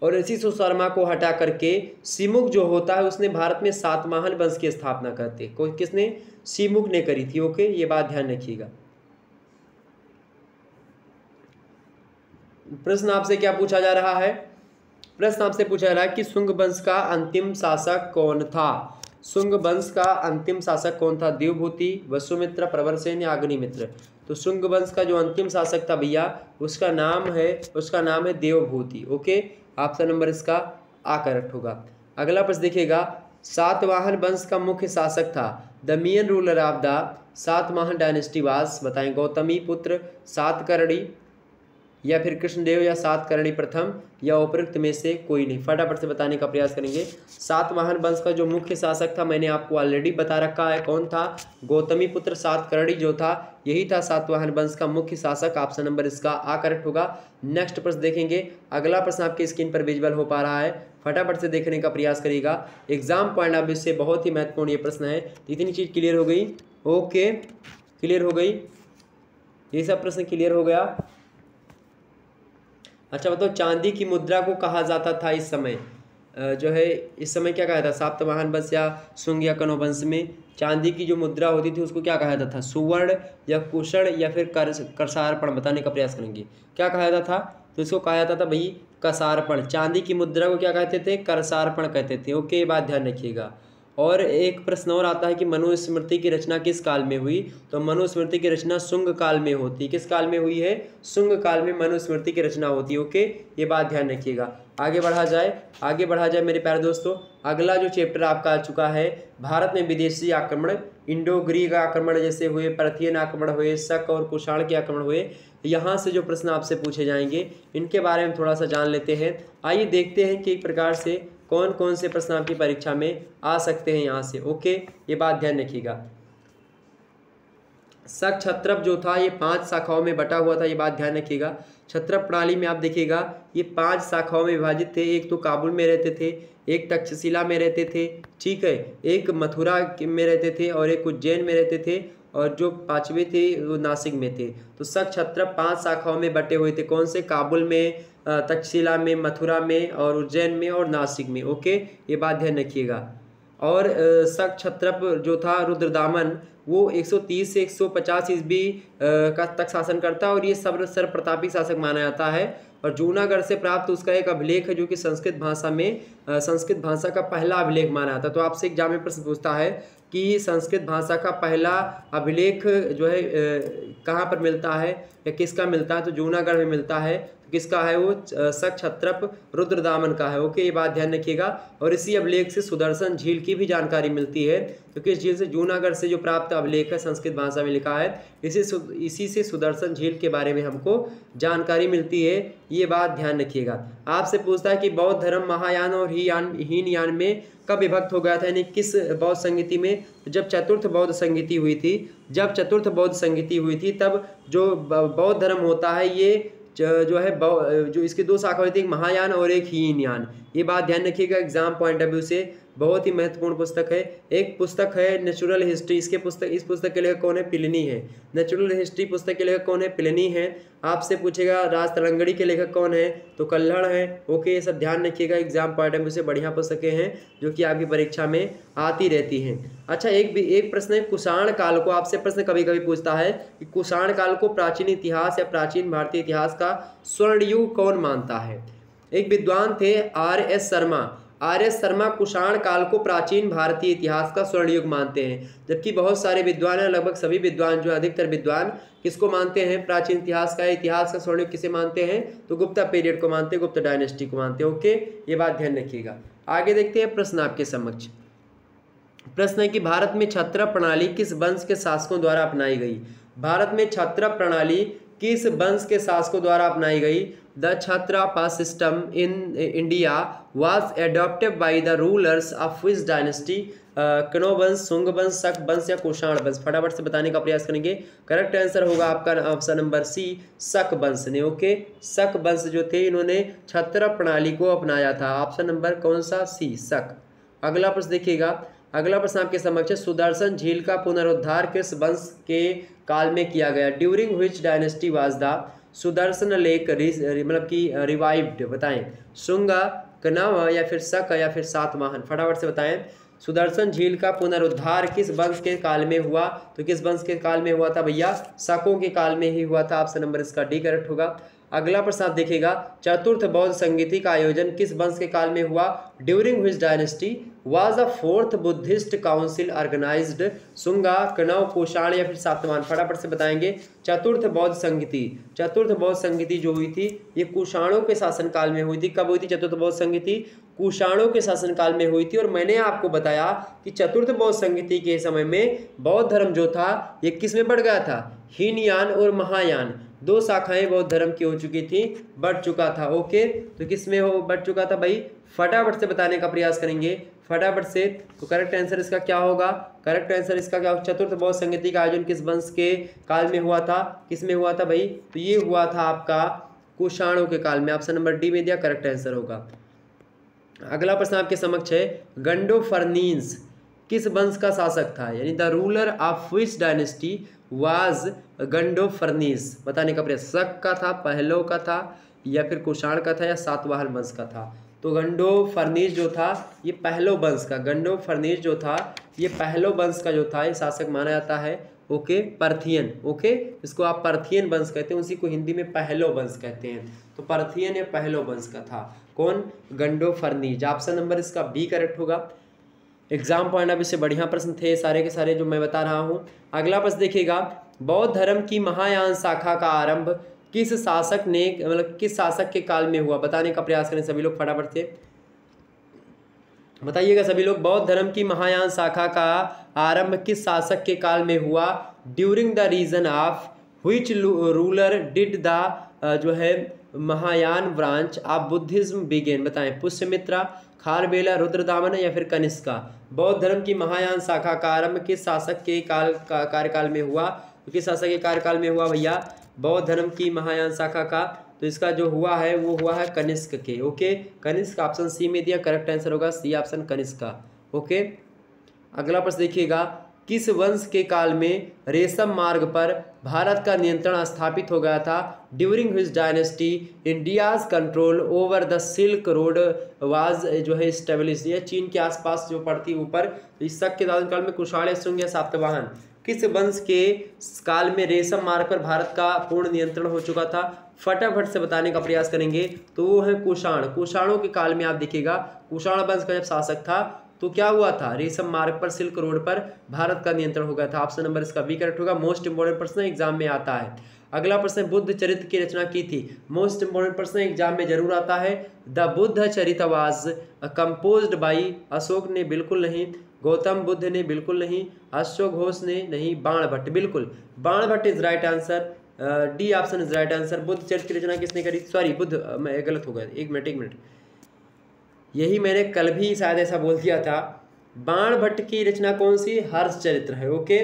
और इसी सुशर्मा को हटा करके सिमुक जो होता है उसने भारत में सातवाहन वंश की स्थापना करते। कोई किसने? सिमुक ने करी थी। ओके, ये बात ध्यान रखिएगा। प्रश्न आपसे क्या पूछा जा रहा है? प्रश्न आपसे पूछा जा रहा है कि शुंग वंश का अंतिम शासक कौन था? शुंग वंश का अंतिम शासक कौन था? देवभूति, वसुमित्र, प्रवरसेन या अग्निमित्र? तो शुंग वंश का जो अंतिम शासक था भैया, उसका नाम है देवभूति। ओके, ऑप्शन नंबर इसका आ करेक्ट होगा। अगला प्रश्न देखिएगा, सातवाहन वंश का मुख्य शासक था, the main ruler of the Satavahana dynasty was? बताएं। गौतमी पुत्र सातकर्णी या फिर कृष्णदेव या सातकर्णी प्रथम या उपरोक्त में से कोई नहीं? फटाफट से बताने का प्रयास करेंगे। सातवाहन वंश का जो मुख्य शासक था मैंने आपको ऑलरेडी बता रखा है, कौन था? गौतमी पुत्र सातकर्णी जो था, यही था सातवाहन वंश का मुख्य शासक। ऑप्शन नंबर इसका आ करेक्ट होगा। नेक्स्ट प्रश्न देखेंगे। अगला प्रश्न आपकी स्क्रीन पर विजुअल हो पा रहा है, फटाफट से देखने का प्रयास करिएगा। एग्जाम पॉइंट ऑफ व्यू से बहुत ही महत्वपूर्ण ये प्रश्न है। इतनी चीज क्लियर हो गई? ओके, क्लियर हो गई, ये सब प्रश्न क्लियर हो गया। अच्छा बताओ, चांदी की मुद्रा को कहा जाता था इस समय, जो है इस समय क्या कहा था? सातवाहन वंश या शुंग या कण्व वंश में चांदी की जो मुद्रा होती थी उसको क्या कहा जाता था? सुवर्ण या कुषण या फिर कसारपण? बताने का प्रयास करेंगे। क्या कहा जाता था? तो इसको कहा जाता था भाई कसारपण। चांदी की मुद्रा को क्या कहते थे? करसारपण कहते थे। ओके, ये बात ध्यान रखिएगा। और एक प्रश्न और आता है कि मनुस्मृति की रचना किस काल में हुई? तो मनुस्मृति की रचना शुंग काल में होती है। किस काल में हुई है? शुंग काल में मनुस्मृति की रचना होती है। ओके, ये बात ध्यान रखिएगा। आगे बढ़ा जाए मेरे प्यारे दोस्तों। अगला जो चैप्टर आपका आ चुका है, भारत में विदेशी आक्रमण, इंडो ग्रीक आक्रमण जैसे हुए, पार्थियन आक्रमण हुए, शक और कुषाण के आक्रमण हुए। यहाँ से जो प्रश्न आपसे पूछे जाएंगे इनके बारे में थोड़ा सा जान लेते हैं। आइए देखते हैं कि एक प्रकार से कौन कौन से प्रश्न आपकी परीक्षा में आ सकते हैं यहाँ से। ओके, ये बात ध्यान रखिएगा। शक क्षत्रप जो था ये 5 शाखाओं में बटा हुआ था, ये बात ध्यान रखिएगा। क्षत्रप प्रणाली में आप देखिएगा ये 5 शाखाओं में विभाजित थे। एक तो काबुल में रहते थे, एक तक्षशिला में रहते थे, ठीक है, एक मथुरा में रहते थे और एक उज्जैन में रहते थे, और जो 5वें थे वो नासिक में थे। तो शक क्षत्रप 5 शाखाओं में बटे हुए थे। कौन से? काबुल में, तक्षशिला में, मथुरा में और उज्जैन में और नासिक में। ओके, ये बात ध्यान रखिएगा। और शक क्षत्रप जो था रुद्रदामन, वो 130 से 150 ईस्वी का तक शासन करता है और ये सर्व प्रतापी शासक माना जाता है। और जूनागढ़ से प्राप्त उसका एक अभिलेख है जो कि संस्कृत भाषा का पहला अभिलेख माना जाता है। तो आपसे एग्जाम में प्रश्न पूछता है कि संस्कृत भाषा का पहला अभिलेख जो है कहाँ पर मिलता है या किसका मिलता है? तो जूनागढ़ में मिलता है। तो किसका है वो? शक क्षत्रप रुद्रदामन का है। ओके, ये बात ध्यान रखिएगा। और इसी अभिलेख से सुदर्शन झील की भी जानकारी मिलती है, क्योंकि इस झील से जूनागढ़ से जो प्राप्त अभिलेख है संस्कृत भाषा में लिखा है, इसी से सुदर्शन झील के बारे में हमको जानकारी मिलती है। ये बात ध्यान रखिएगा। आपसे पूछता है कि बौद्ध धर्म महायान और हीनयान में कब विभक्त हो गया था, यानी किस बौद्ध संगीति में? जब चतुर्थ बौद्ध संगीति हुई थी, तब जो बौद्ध धर्म होता है ये जो है जो इसके 2 शाखा हुई थी, एक महायान और एक हीनयान। ये बात ध्यान रखिएगा, एग्जाम पॉइंट ऑफ व्यू से बहुत ही महत्वपूर्ण पुस्तक है। एक पुस्तक है नेचुरल हिस्ट्री, इस पुस्तक के लेखक कौन है? प्लिनी है। नेचुरल हिस्ट्री पुस्तक के लेखक कौन है? प्लिनी है। आपसे पूछेगा राज तरंगड़ी के लेखक कौन है? तो कल्हड़ है। ओके, ये सब ध्यान रखिएगा, एग्जाम पॉइंट ऑफ व्यू से बढ़िया पुस्तकें हैं जो कि आपकी परीक्षा में आती रहती हैं। अच्छा, एक प्रश्न है कुषाण काल को, आपसे प्रश्न कभी कभी पूछता है कि कुषाण काल को प्राचीन इतिहास या प्राचीन भारतीय इतिहास का स्वर्ण युग कौन मानता है? एक विद्वान थे R.S. शर्मा कुषाण काल को प्राचीन भारतीय इतिहास का स्वर्ण युग मानते हैं, जबकि बहुत सारे विद्वान हैं, लगभग सभी विद्वान जो अधिकतर विद्वान किसको मानते हैं? प्राचीन इतिहास का स्वर्ण युग किसे मानते हैं? तो गुप्ता पीरियड को मानते हैं, गुप्ता डायनेस्टी को मानते हैं। ओके, ये बात ध्यान रखिएगा। आगे देखते हैं प्रश्न आपके समक्ष। प्रश्न है कि भारत में छत्रप प्रणाली किस वंश के शासकों द्वारा अपनाई गई। भारत में छत्रप प्रणाली किस वंश के शासकों द्वारा अपनाई गई। The Chhatrapa system in India was adopted by the rulers of which dynasty. Kanva वंश, शुंग वंश, शक वंश या कुषाण वंश। फटाफट से बताने का प्रयास करेंगे। करेक्ट आंसर होगा आपका ऑप्शन नंबर सी, शक वंश ने। ओके, शक वंश जो थे इन्होंने छत्रप प्रणाली को अपनाया था। ऑप्शन नंबर कौन सा, सी, शक। अगला प्रश्न देखिएगा। अगला प्रश्न आपके समक्ष है, सुदर्शन झील का पुनरुद्धार किस वंश के काल में किया गया। During which dynasty was the Sudarshan lake मतलब कि रिवाइव्ड। बताएं, शुंगा, कण्व या फिर शक या फिर सातवाहन। फटाफट से बताएं, सुदर्शन झील का पुनरुद्धार किस वंश के काल में हुआ। तो किस वंश के काल में हुआ था भैया, शकों के काल में ही हुआ था। ऑप्शन नंबर इसका डी करेक्ट होगा। अगला प्रश्न आप देखिएगा, चतुर्थ बौद्ध संगीति का आयोजन किस वंश के काल में हुआ। During which dynasty was the fourth Buddhist council organised. Shunga, Kanva, Kushan या फिर सातवाहन। फटाफट से बताएंगे। चतुर्थ बौद्ध संगीति, चतुर्थ बौद्ध संगीति जो हुई थी ये कुषाणों के शासनकाल में हुई थी। कब हुई थी चतुर्थ बौद्ध संगीति, कुषाणों के शासनकाल में हुई थी। और मैंने आपको बताया कि चतुर्थ बौद्ध संगीति के समय में बौद्ध धर्म जो था ये किस में बढ़ गया था, हीनयान और महायान, दो शाखाएं बौद्ध धर्म की हो चुकी थी, बढ़ चुका था। ओके, तो किस में हो बढ़ चुका था भाई, फटाफट से बताने का प्रयास करेंगे, फटाफट से। तो करेक्ट आंसर इसका क्या होगा, करेक्ट आंसर इसका क्या होगा, चतुर्थ बौद्ध संगीति का आयोजन किस वंश के काल में हुआ था, किस में हुआ था भाई, तो ये हुआ था आपका कुषाणों के काल में। ऑप्शन नंबर डी में दिया करेक्ट आंसर होगा। अगला प्रश्न आपके समक्ष है, गंडोफर्नीस किस वंश का शासक था, यानी the ruler of which dynasty was Gondophares. बताने का प्रयास, शक का था, पहलो का था या फिर कुषाण का था या सातवाहन वंश का था। तो गंडोफर्नीस जो था ये पहलो वंश का, गंडोफर्नीस जो था ये पहलो वंश का जो था ये शासक माना जाता है। ओके, पर्थियन। ओके, इसको आप पर्थियन वंश कहते हैं, उसी को हिंदी में पहलो वंश कहते हैं। तो पर्थियन या पहलो वंश का था कौन, गंडोफर्नीस। ऑप्शन नंबर इसका बी करेक्ट होगा। एग्जाम पॉइंट ऑफ व्यू से बढ़िया प्रश्न थे सारे के सारे जो मैं बता रहा हूँ। अगला प्रश्न देखिएगा, बौद्ध धर्म की महायान शाखा का आरंभ किस शासक ने मतलब किस शासक के काल में हुआ। बताने का प्रयास करें सभी लोग, फटाफट से बताइएगा सभी लोग। बौद्ध धर्म की महायान शाखा का आरंभ किस शासक के काल में हुआ। During the reign of which ruler did the जो है Mahayana branch of Buddhism begin. बताएं, पुष्यमित्रा, खारबेला, रुद्रदामन या फिर कनिष्का। बौद्ध धर्म की महायान शाखा का आरंभ किस शासक के कार्यकाल में हुआ। तो किस शासक के कार्यकाल में हुआ भैया, बौद्ध धर्म की महायान शाखा का, तो इसका जो हुआ है वो हुआ है कनिष्क के। ओके, कनिष्क ऑप्शन सी में दिया करेक्ट आंसर होगा सी ऑप्शन कनिष्का। ओके, अगला प्रश्न देखिएगा, किस वंश के काल में रेशम मार्ग पर भारत का नियंत्रण स्थापित हो गया था। During his dynasty India's control over the silk road was जो है स्टेब्लिश। यह चीन के आसपास जो पड़ती ऊपर, इस शक के शासनकाल में कुषाण, शुंग या सातवाहन किस वंश के काल में रेशम मार्ग पर भारत का पूर्ण नियंत्रण हो चुका था। फटाफट से बताने का प्रयास करेंगे। तो वो है कुषाण। कुषाणों के काल में आप देखिएगा कुषाण वंश का जब शासक था तो क्या हुआ था, रेशम मार्ग पर सिल्क रोड पर भारत का नियंत्रण हो गया था। ऑप्शन नंबर इसका बी करेक्ट होगा। मोस्ट इंपोर्टेंट प्रश्न एग्जाम में आता है। अगला प्रश्न, बुद्ध चरित्र की रचना की थी। मोस्ट इंपोर्टेंट प्रश्न एग्जाम में जरूर आता है। द बुद्ध चरित्र वाज कंपोज्ड बाई, अशोक ने बिल्कुल नहीं, गौतम बुद्ध ने बिल्कुल नहीं, अश्वघोष घोष ने नहीं, बाण भट्ट बिल्कुल। बाण Bhatt is right answer, D option is right answer. Buddha चरित्र की रचना किसने करी, सॉरी बुद्ध मैं गलत हो गया, एक मिनट, यही मैंने कल भी शायद ऐसा बोल दिया था। बाण भट्ट की रचना कौन सी, हर्ष चरित्र है। ओके,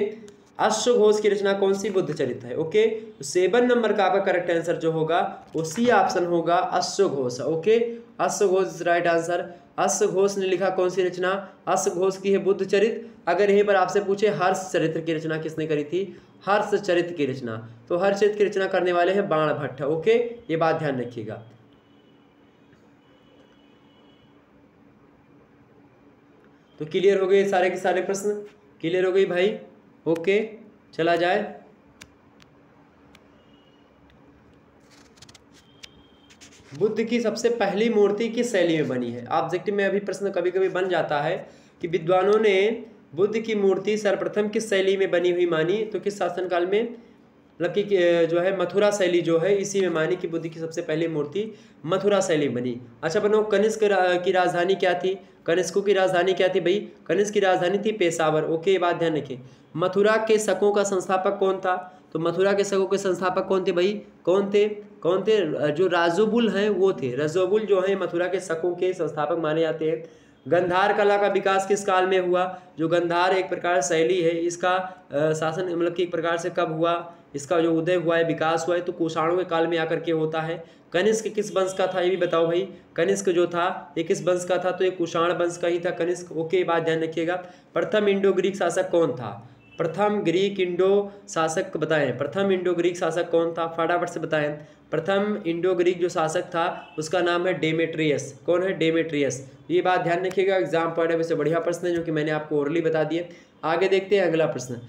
अश्वघोष की रचना कौन सी, बुद्ध चरित्र है। ओके, तो 7 नंबर का आपका करेक्ट आंसर जो होगा वो सी ऑप्शन होगा, अश्वघोष। Okay, अश्वघोष right answer. अश्वघोष ने लिखा कौन सी रचना, अश्वघोष की है बुद्ध चरित्र। अगर यहीं पर आपसे पूछे हर्ष चरित्र की रचना किसने करी थी, हर्ष चरित्र की रचना, तो हर्ष चरित्र की रचना करने वाले हैं बाण भट्ट। ओके, ये बात ध्यान रखिएगा। तो क्लियर हो गए सारे के सारे प्रश्न, क्लियर हो गई भाई। ओके, चला जाए। बुद्ध की सबसे पहली मूर्ति किस शैली में बनी है। ऑब्जेक्टिव में अभी प्रश्न कभी कभी बन जाता है कि विद्वानों ने बुद्ध की मूर्ति सर्वप्रथम किस शैली में बनी हुई मानी, तो किस शासनकाल में, मतलब कि जो है मथुरा शैली जो है इसी में मानी कि बुद्ध की सबसे पहली मूर्ति मथुरा शैली बनी। अच्छा बनो, कनिष्क की राजधानी क्या थी? कनिष्कों की राजधानी क्या थी भाई? कनिष्क की राजधानी थी पेशावर। ओके, ये बात ध्यान रखिए। मथुरा के शकों का संस्थापक कौन था? तो मथुरा के शकों के संस्थापक कौन थे भाई? कौन थे? कौन थे? जो राजोबुल हैं वो थे। राजोबुल जो है मथुरा के शकों के संस्थापक माने जाते हैं। गंधार कला का विकास किस काल में हुआ? जो गंधार एक प्रकार शैली है, इसका शासन मतलब कि एक प्रकार से कब हुआ? इसका जो उदय हुआ है, विकास हुआ है, तो कुषाणों के काल में आकर के होता है। कनिष्क किस वंश का था ये भी बताओ भाई? कनिष्क जो था ये किस वंश का था? तो ये कुषाण वंश का ही था कनिष्क। ओके, बात ध्यान रखिएगा। प्रथम इंडो ग्रीक शासक कौन था? प्रथम ग्रीक इंडो शासक बताएं। प्रथम इंडो ग्रीक शासक कौन था? फटाफट से बताएं। प्रथम इंडो ग्रीक जो शासक था उसका नाम है डेमेट्रियस। कौन है? डेमेट्रियस। ये बात ध्यान रखिएगा, एग्जाम पॉइंट ऑफ व्यू से बढ़िया प्रश्न है जो कि मैंने आपको ओरली बता दिए। आगे देखते हैं अगला प्रश्न।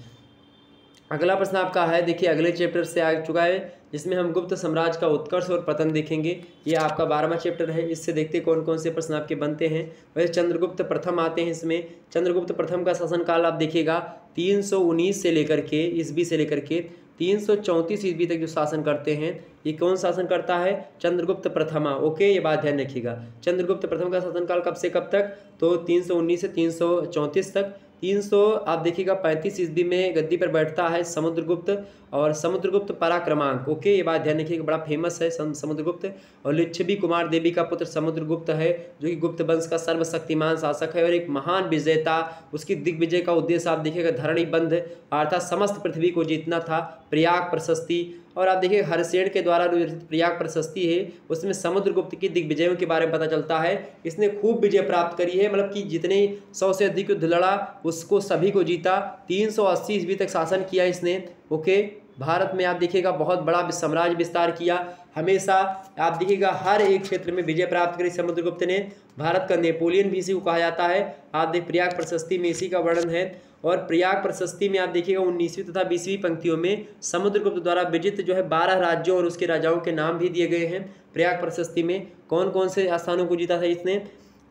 अगला प्रश्न आपका है, देखिए अगले चैप्टर से आ चुका है जिसमें हम गुप्त साम्राज्य का उत्कर्ष और पतन देखेंगे। ये आपका 12वां चैप्टर है। इससे देखते हैं कौन कौन से प्रश्न आपके बनते हैं। वैसे चंद्रगुप्त प्रथम आते हैं इसमें। चंद्रगुप्त प्रथम का शासनकाल आप देखिएगा 319 से लेकर के ईस्वी से लेकर के 334 ईस्वी तक जो शासन करते हैं, ये कौन शासन करता है? चंद्रगुप्त प्रथमा। ओके, ये बात ध्यान रखिएगा। चंद्रगुप्त प्रथम का शासनकाल कब से कब तक? तो 319 से 334 तक। 300 आप देखिएगा 35 ईस्वी में गद्दी पर बैठता है समुद्रगुप्त, और समुद्रगुप्त पराक्रमांक। ओके, ये बात ध्यान रखिएगा, बड़ा फेमस है समुद्रगुप्त। और लिच्छवी कुमार देवी का पुत्र समुद्रगुप्त है जो कि गुप्त वंश का सर्वशक्तिमान शासक है और एक महान विजेता। उसकी दिग्विजय का उद्देश्य आप देखिएगा धरणी बंध अर्थात समस्त पृथ्वी को जीतना था। प्रयाग प्रशस्ति, और आप देखिए हरसेन के द्वारा जो प्रयाग प्रशस्ति है उसमें समुद्रगुप्त की दिग्विजयों के बारे में पता चलता है। इसने खूब विजय प्राप्त करी है, मतलब कि जितने 100 से अधिक युद्ध लड़ा उसको सभी को जीता। 380 ईस्वी तक शासन किया इसने। ओके, भारत में आप देखिएगा बहुत बड़ा साम्राज्य विस्तार किया। हमेशा आप देखिएगा हर एक क्षेत्र में विजय प्राप्त करी समुद्रगुप्त ने। भारत का नेपोलियन भी इसी को कहा जाता है। आप देख प्रयाग प्रशस्ति में इसी का वर्णन है। और प्रयाग प्रशस्ति में आप देखिएगा 19वीं तथा 20वीं पंक्तियों में समुद्रगुप्त द्वारा विजित जो है 12 राज्यों और उसके राजाओं के नाम भी दिए गए हैं। प्रयाग प्रशस्ति में कौन कौन से स्थानों को जीता था इसने?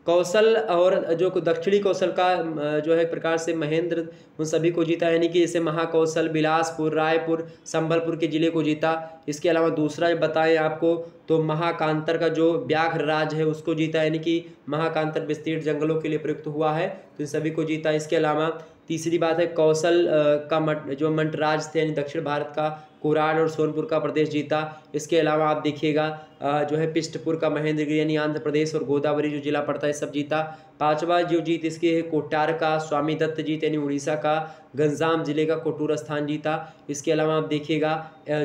कौशल और जो दक्षिणी कौशल का जो है प्रकार से महेंद्र, उन सभी को जीता, यानी कि जैसे महाकौशल, बिलासपुर, रायपुर, संबलपुर के जिले को जीता। इसके अलावा दूसरा बताएं आपको तो महाकांतर का जो व्याघ्र राज है उसको जीता, यानी कि महाकांतर विस्तीर्ण जंगलों के लिए प्रयुक्त हुआ है, तो इन सभी को जीता। इसके अलावा तीसरी बात है कौशल का जो मंटराज थे यानी दक्षिण भारत का कोराड और सोनपुर का प्रदेश जीता। इसके अलावा आप देखिएगा जो है पिष्टपुर का महेंद्रगिरी यानी आंध्र प्रदेश और गोदावरी जो जिला पड़ता है सब जीता। पांचवा जो जीत इसकी है कोटार का स्वामी दत्त जीत यानी उड़ीसा का गंजाम जिले का कोटूर स्थान जीता। इसके अलावा आप देखिएगा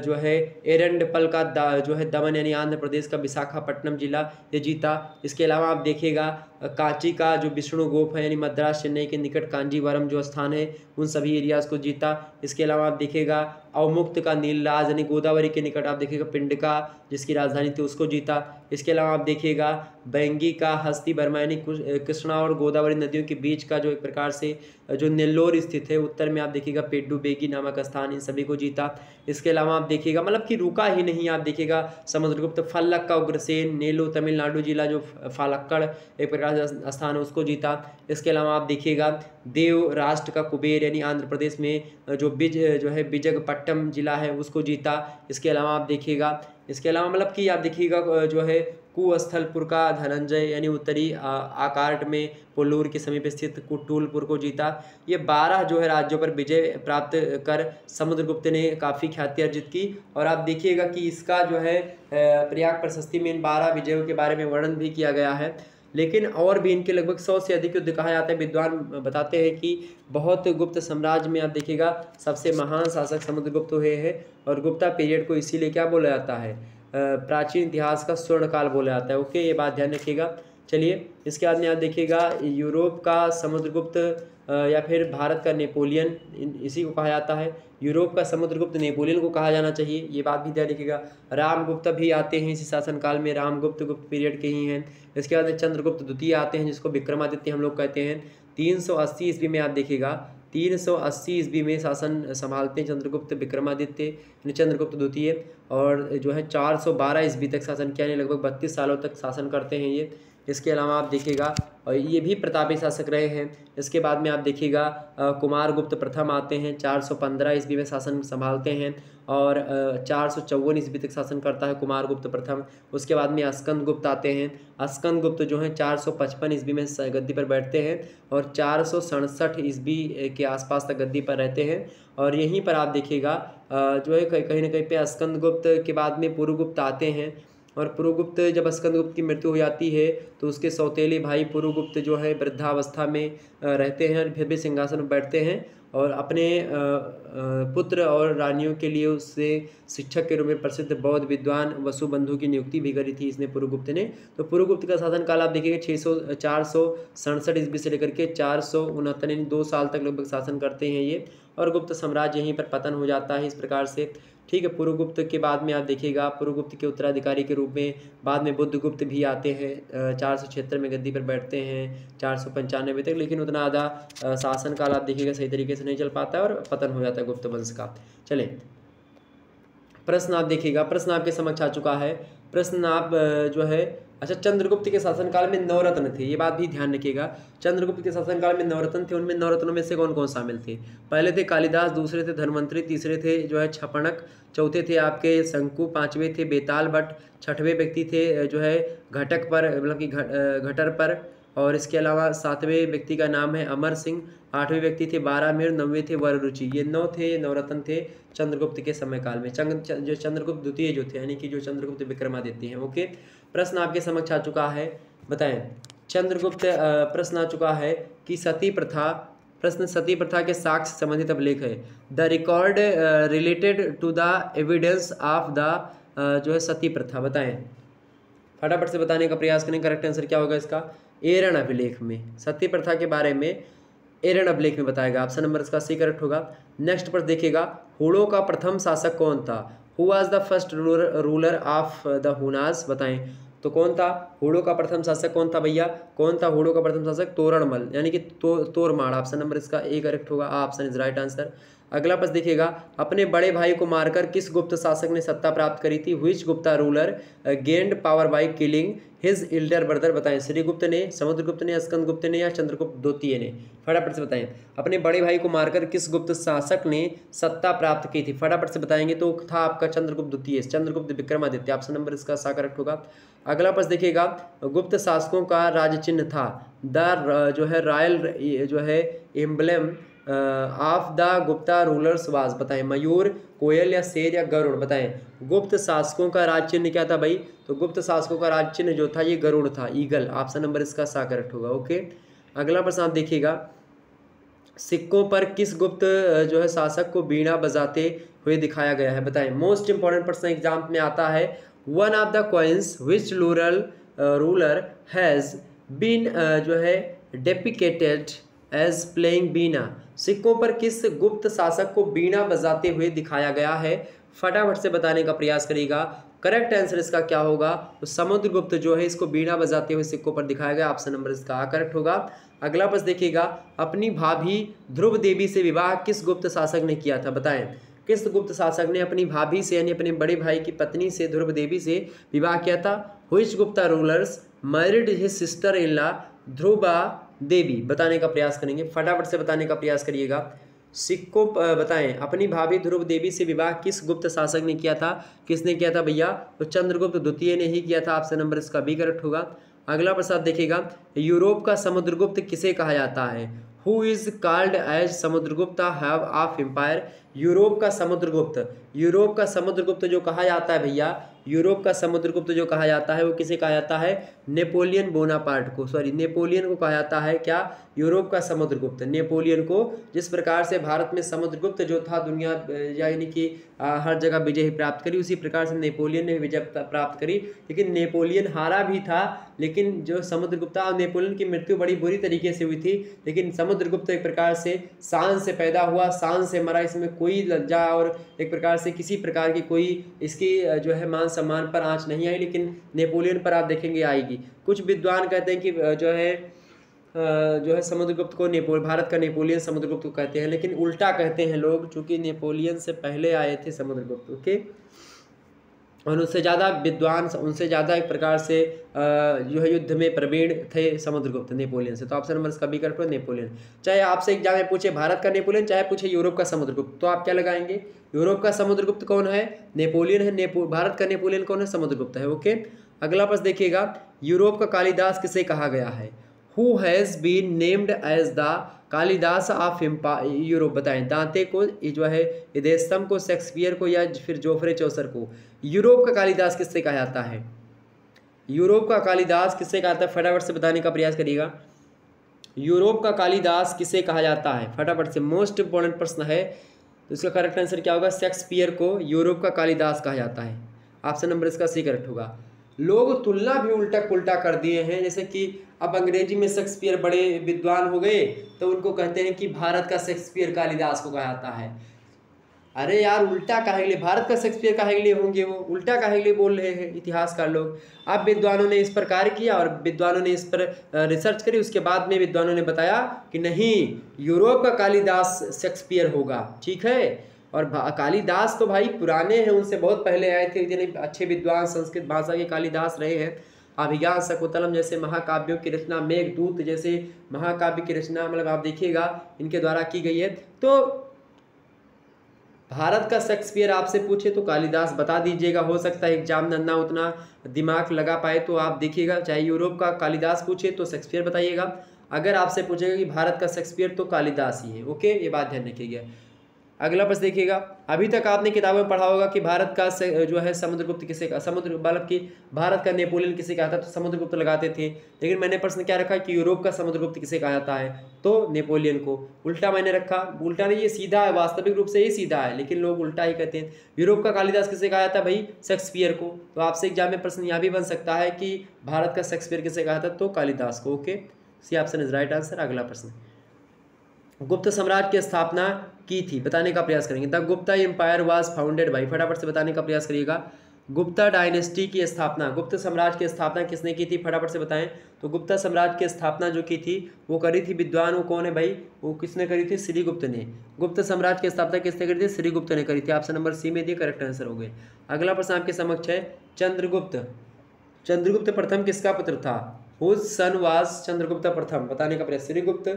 जो है एरंडपल का जो है दमन यानी आंध्र प्रदेश का विशाखापट्टनम जिला ये जीता। इसके अलावा आप देखिएगा कांची का जो विष्णु गोप है यानी मद्रास चेन्नई के निकट कांजीवरम जो स्थान है उन सभी एरियाज को जीता। इसके अलावा आप देखिएगा अवमुक्त का नीलराज यानी गोदावरी के निकट आप देखिएगा पिंडका जिसकी राजधानी थी उसको जीता। इसके अलावा आप देखिएगा बैंगी का हस्ती बर्मा यानी कृष्णा और गोदावरी नदियों के बीच का जो एक प्रकार से जो नेल्लोर स्थित है उत्तर में आप देखिएगा पेड्डू बेगी नामक स्थान, इन सभी को जीता। इसके अलावा आप देखिएगा मतलब कि रुका ही नहीं, आप देखिएगा समुद्रगुप्त फल्लक का उग्रसेन नेलो तमिलनाडु जिला जो फालक्कड़ एक प्रकार से स्थान है उसको जीता। इसके अलावा आप देखिएगा देव राष्ट्र का कुबेर यानी आंध्र प्रदेश में जो जो है बिजगपट्टम जिला है उसको जीता। इसके अलावा आप देखिएगा इसके अलावा मतलब कि आप देखिएगा जो है कुस्थलपुर का धनंजय यानी उत्तरी आकार्ट में पुल्लूर के समीप स्थित कुटुलपुर को जीता। ये 12 जो है राज्यों पर विजय प्राप्त कर समुद्रगुप्त ने काफ़ी ख्याति अर्जित की। और आप देखिएगा कि इसका जो है प्रयाग प्रशस्ति में इन 12 विजयों के बारे में वर्णन भी किया गया है। लेकिन और भी इनके लगभग 100 से अधिक युद्ध कहा जाता है। विद्वान बताते हैं कि बहुत गुप्त साम्राज्य में आप देखिएगा सबसे महान शासक समुद्रगुप्त हुए हैं। और गुप्ता पीरियड को इसीलिए क्या बोला जाता है? प्राचीन इतिहास का स्वर्ण काल बोला जाता है। ओके, ये बात ध्यान रखिएगा। चलिए इसके बाद में आप देखिएगा यूरोप का समुद्रगुप्त या फिर भारत का नेपोलियन इसी को कहा जाता है। यूरोप का समुद्रगुप्त नेपोलियन को कहा जाना चाहिए, ये बात भी ध्यान रखिएगा। रामगुप्त भी आते हैं इसी शासनकाल में, रामगुप्त गुप्त पीरियड के ही हैं। इसके बाद में चंद्रगुप्त द्वितीय आते हैं जिसको विक्रमादित्य हम लोग कहते हैं। 380 ईस्वी में आप देखिएगा 380 ईस्वी में शासन संभालते हैं चंद्रगुप्त विक्रमादित्य यानी चंद्रगुप्त द्वितीय। और जो है 412 ईस्वी तक शासन किया यानी लगभग 32 सालों तक शासन करते हैं ये। इसके अलावा आप देखिएगा और ये भी प्रतापी शासक रहे हैं। इसके बाद में आप देखिएगा कुमारगुप्त प्रथम आते हैं, 415 ईस्वी में शासन संभालते हैं और 454 ईस्वी तक शासन करता है कुमारगुप्त प्रथम। उसके बाद में स्कंदगुप्त आते हैं। स्कंदगुप्त जो हैं 455 ईस्वी में गद्दी पर बैठते हैं और 467 ईस्वी के आसपास तक गद्दी पर रहते हैं। और यहीं पर आप देखिएगा जो है कहीं ना कहीं पे स्कंदगुप्त के बाद में पुरुगुप्त आते हैं और पुरुगुप्त जब स्कंदगुप्त की मृत्यु हो जाती है तो उसके सौतेले भाई पुरुगुप्त जो है वृद्धावस्था में रहते हैं और फिर भी सिंहासन पर बैठते हैं और अपने पुत्र और रानियों के लिए उससे शिक्षक के रूप में प्रसिद्ध बौद्ध विद्वान वसुबंधु की नियुक्ति भी करी थी इसने पुरुगुप्त ने। तो पुरुगुप्त का शासनकाल आप देखिएगा 467 ईस्वी से लेकर के 469 यानी 2 साल तक लगभग शासन करते हैं ये, और गुप्त साम्राज्य यहीं पर पतन हो जाता है इस प्रकार से। ठीक है, पुरुगुप्त के बाद में आप देखिएगा पुरुगुप्त के उत्तराधिकारी के रूप में बाद में बुद्धगुप्त भी आते हैं, 476 में गद्दी पर बैठते हैं 495 तक, लेकिन उतना ज़्यादा शासनकाल आप देखिएगा सही तरीके से नहीं चल पाता है और पतन हो जाता है गुप्त वंश का। चलें, प्रश्न आप देखिएगा, प्रश्न आपके समक्ष आ चुका है। प्रश्न आप जो है अच्छा, चंद्रगुप्त के शासनकाल में नवरत्न थे, ये बात भी ध्यान रखिएगा। चंद्रगुप्त के शासनकाल में नवरत्न थे, उनमें नवरत्नों में से कौन कौन शामिल थे? पहले थे कालिदास, दूसरे थे धन्वंतरी, तीसरे थे जो है छपणक, चौथे थे आपके शंकु, पांचवें थे बेताल भट्ट, छठवें व्यक्ति थे जो है घटक पर मतलब कि घटर पर, और इसके अलावा सातवें व्यक्ति का नाम है अमर सिंह, आठवें व्यक्ति थे बारामीर, नौवें थे वररुचि। ये 9 थे नवरत्न थे चंद्रगुप्त के समय काल में। जो चंद्रगुप्त द्वितीय जो थे यानी कि जो चंद्रगुप्त विक्रमादित्य हैं। ओके, प्रश्न आपके समक्ष आ चुका है, बताएं। चंद्रगुप्त प्रश्न आ चुका है कि सती प्रथा, प्रश्न सती प्रथा के साक्ष्य संबंधित अभिलेख है। The record related to the evidence of the जो है सती प्रथा, बताएं। फटाफट से बताने का प्रयास करें, करेक्ट आंसर क्या होगा इसका? एरन अभिलेख में सती प्रथा के बारे में एरन अभिलेख में बताएगा। ऑप्शन नंबर इसका सी करेक्ट होगा। नेक्स्ट पर देखिएगा, हुड़ों का प्रथम शासक कौन था? Who was the first ruler of the Huns, बताएं। तो कौन था हुड़ों का प्रथम शासक? कौन था भैया, कौन था हुड़ों का प्रथम शासक? तोरणमल यानी कि तोरमाड़। ऑप्शन नंबर इसका ए करेक्ट होगा, ऑप्शन इज राइट आंसर। अगला प्रश्न देखिएगा, अपने बड़े भाई को मारकर किस गुप्त शासक ने सत्ता प्राप्त करी थी? Which Gupta ruler gained power by killing his elder brother, बताएं। श्रीगुप्त ने, समुद्रगुप्त ने, स्कंदगुप्त ने या चंद्रगुप्त द्वितीय ने? फटाफट से बताएं। अपने बड़े भाई को मारकर किस गुप्त शासक ने सत्ता प्राप्त की थी? फटाफट से बताएंगे तो था आपका चंद्रगुप्त द्वितीय, चंद्रगुप्त विक्रमादित्य। ऑप्शन नंबर इसका सा करेक्ट होगा। अगला प्रश्न देखिएगा, गुप्त शासकों का राज चिन्ह था द जो है रॉयल जो है emblem of the Gupta rulers was, बताएं। मयूर, कोयल या शेर या गरुड़, बताएं। गुप्त शासकों का राज चिन्ह क्या था भाई? तो गुप्त शासकों का राज चिन्ह जो था ये गरुड़ था, ईगल। ऑप्शन नंबर इसका सा करेक्ट होगा। ओके, अगला प्रश्न आप देखिएगा, सिक्कों पर किस गुप्त जो है शासक को बीड़ा बजाते हुए दिखाया गया है? बताएं। मोस्ट इंपॉर्टेंट प्रश्न एग्जाम में आता है। One of the coins which ruler has been जो है डेपिकेटेड एज प्लेइंग बीना, सिक्कों पर किस गुप्त शासक को बीना बजाते हुए दिखाया गया है? फटाफट से बताने का प्रयास करिएगा। करेक्ट आंसर इसका क्या होगा? तो समुद्रगुप्त जो है इसको बीना बजाते हुए सिक्कों पर दिखाया गया। ऑप्शन नंबर इसका आ करेक्ट होगा। अगला प्रश्न देखिएगा, अपनी भाभी ध्रुव देवी से विवाह किस गुप्त शासक ने किया था? बताएं। किस गुप्त शासक ने अपनी भाभी से यानी अपने बड़े भाई की पत्नी से ध्रुव देवी से विवाह किया था? Which Gupta rulers married his sister in law Dhruva Devi, बताने का प्रयास करेंगे। फटाफट से बताने का प्रयास करिएगा। सिक्कों बताएं, अपनी भाभी ध्रुव देवी से विवाह किस गुप्त शासक ने किया था? किसने किया था भैया? तो चंद्रगुप्त द्वितीय ने ही किया था। ऑप्शन नंबर इसका बी करेक्ट होगा। अगला प्रश्न देखिएगा, यूरोप का समुद्रगुप्त किसे कहा जाता है? Who is called as Samudragupta हैव ऑफ एम्पायर, यूरोप का समुद्रगुप्त, यूरोप का समुद्रगुप्त जो कहा जाता है भैया, यूरोप का समुद्रगुप्त जो कहा जाता है वो किसे कहा जाता है? नेपोलियन बोनापार्ट को, सॉरी नेपोलियन को कहा जाता है क्या? यूरोप का समुद्रगुप्त, नेपोलियन को। जिस प्रकार से भारत में समुद्रगुप्त जो था दुनिया यानी कि हर जगह विजय प्राप्त करी, उसी प्रकार से नेपोलियन ने विजय प्राप्त करी। लेकिन नेपोलियन हारा भी था, लेकिन जो समुद्रगुप्त और नेपोलियन की मृत्यु बड़ी बुरी तरीके से हुई थी, लेकिन समुद्रगुप्त एक प्रकार से शान से पैदा हुआ, शान से मरा, इसमें कोई लज्जा और एक प्रकार से किसी प्रकार की कोई इसकी जो है मान सम्मान पर आंच नहीं आई, लेकिन नेपोलियन पर आप देखेंगे आएगी। कुछ विद्वान कहते हैं कि जो है समुद्रगुप्त को भारत का नेपोलियन समुद्रगुप्त को कहते हैं, लेकिन उल्टा कहते हैं लोग, चूंकि नेपोलियन से पहले आए थे समुद्रगुप्त। ओके, और उससे ज़्यादा विद्वान, उनसे ज़्यादा एक प्रकार से जो है युद्ध में प्रवीण थे समुद्रगुप्त नेपोलियन से। तो ऑप्शन नंबर इसका बी करेक्ट है, नेपोलियन। चाहे आपसे एग्जाम में पूछे भारत का नेपोलियन, चाहे पूछे यूरोप का समुद्रगुप्त, तो आप क्या लगाएंगे? यूरोप का समुद्रगुप्त कौन है? नेपोलियन है। भारत का नेपोलियन कौन है? समुद्रगुप्त है। ओके, अगला प्रश्न देखिएगा, यूरोप का कालिदास किसे कहा गया है? Who has been named as the Kalidas of Europe? बताएं। दांते को, जो है इदेस्तम को, शेक्सपियर को, या फिर जोफ्रे चौसर को? यूरोप का कालिदास किससे कहा जाता है? यूरोप का कालिदास किससे कहा जाता है? फटाफट से बताने का प्रयास करिएगा। यूरोप का कालिदास किसे कहा जाता है? फटाफट से, मोस्ट इंपॉर्टेंट प्रश्न है। तो इसका करेक्ट आंसर क्या होगा? शेक्सपियर को यूरोप का कालिदास कहा जाता है। ऑप्शन नंबर इसका सी करेक्ट होगा। लोग तुलना भी उल्टा पुल्टा कर दिए हैं, जैसे कि अब अंग्रेजी में शेक्सपियर बड़े विद्वान हो गए तो उनको कहते हैं कि भारत का शेक्सपियर कालिदास को कहा जाता है। अरे यार, उल्टा काहे लिए? भारत का शेक्सपियर काहे लिए होंगे? वो उल्टा काहे लिए बोल रहे हैं इतिहासकार लोग? अब विद्वानों ने इस पर कार्य किया और विद्वानों ने इस पर रिसर्च करी, उसके बाद में विद्वानों ने बताया कि नहीं, यूरोप का कालिदास शेक्सपियर होगा। ठीक है, और कालिदास तो भाई पुराने हैं, उनसे बहुत पहले आए थे, इतने अच्छे विद्वान संस्कृत भाषा के कालिदास रहे हैं। अभिज्ञान शकुंतलम जैसे महाकाव्यों की रचना, मेघदूत जैसे महाकाव्य की रचना, मतलब आप देखिएगा इनके द्वारा की गई है। तो भारत का शेक्सपियर आपसे पूछे तो कालिदास बता दीजिएगा। हो सकता है एग्जाम नन्ना उतना दिमाग लगा पाए, तो आप देखिएगा, चाहे यूरोप का कालिदास पूछे तो शेक्सपियर बताइएगा, अगर आपसे पूछेगा कि भारत का शेक्सपियर तो कालिदास ही है। ओके, ये बात ध्यान रखिएगा। अगला प्रश्न देखिएगा, अभी तक आपने किताबों में पढ़ा होगा कि भारत का जो है समुद्रगुप्त किसे का, समुद्र मतलब कि भारत का नेपोलियन किसे कहा था? तो समुद्रगुप्त लगाते थे, लेकिन मैंने प्रश्न क्या रखा कि यूरोप का समुद्रगुप्त किसे कहा जाता है? तो नेपोलियन को। उल्टा मैंने रखा, उल्टा नहीं, ये सीधा है, वास्तविक रूप से ये सीधा है, लेकिन लोग उल्टा ही कहते हैं। यूरोप का कालिदास किसे कहा जाता है भाई? शेक्सपियर को। तो आपसे एग्जाम में प्रश्न यहाँ भी बन सकता है कि भारत का शेक्सपियर किसे कहा था? तो कालिदास को। Okay, C option is right answer. अगला प्रश्न, गुप्त साम्राज्य की स्थापना की थी, बताने का प्रयास करेंगे। The Gupta empire was founded by, फटाफट से बताने का प्रयास करिएगा। गुप्ता डायनेस्टी की स्थापना, गुप्त साम्राज्य की स्थापना किसने की थी? फटाफट से बताएं। तो गुप्ता साम्राज्य की स्थापना जो की थी वो करी थी विद्वान, वो कौन है भाई? वो किसने करी थी? श्रीगुप्त ने। गुप्त साम्राज्य की स्थापना किसने करी थी? श्रीगुप्त ने करी थी। ऑप्शन नंबर सी में दिए करेक्ट आंसर हो गए। अगला प्रश्न आपके समक्ष है, चंद्रगुप्त। चंद्रगुप्त प्रथम किसका पुत्र था? हुज सन वाज चंद्रगुप्त प्रथम? बताने का प्रयास। श्रीगुप्त,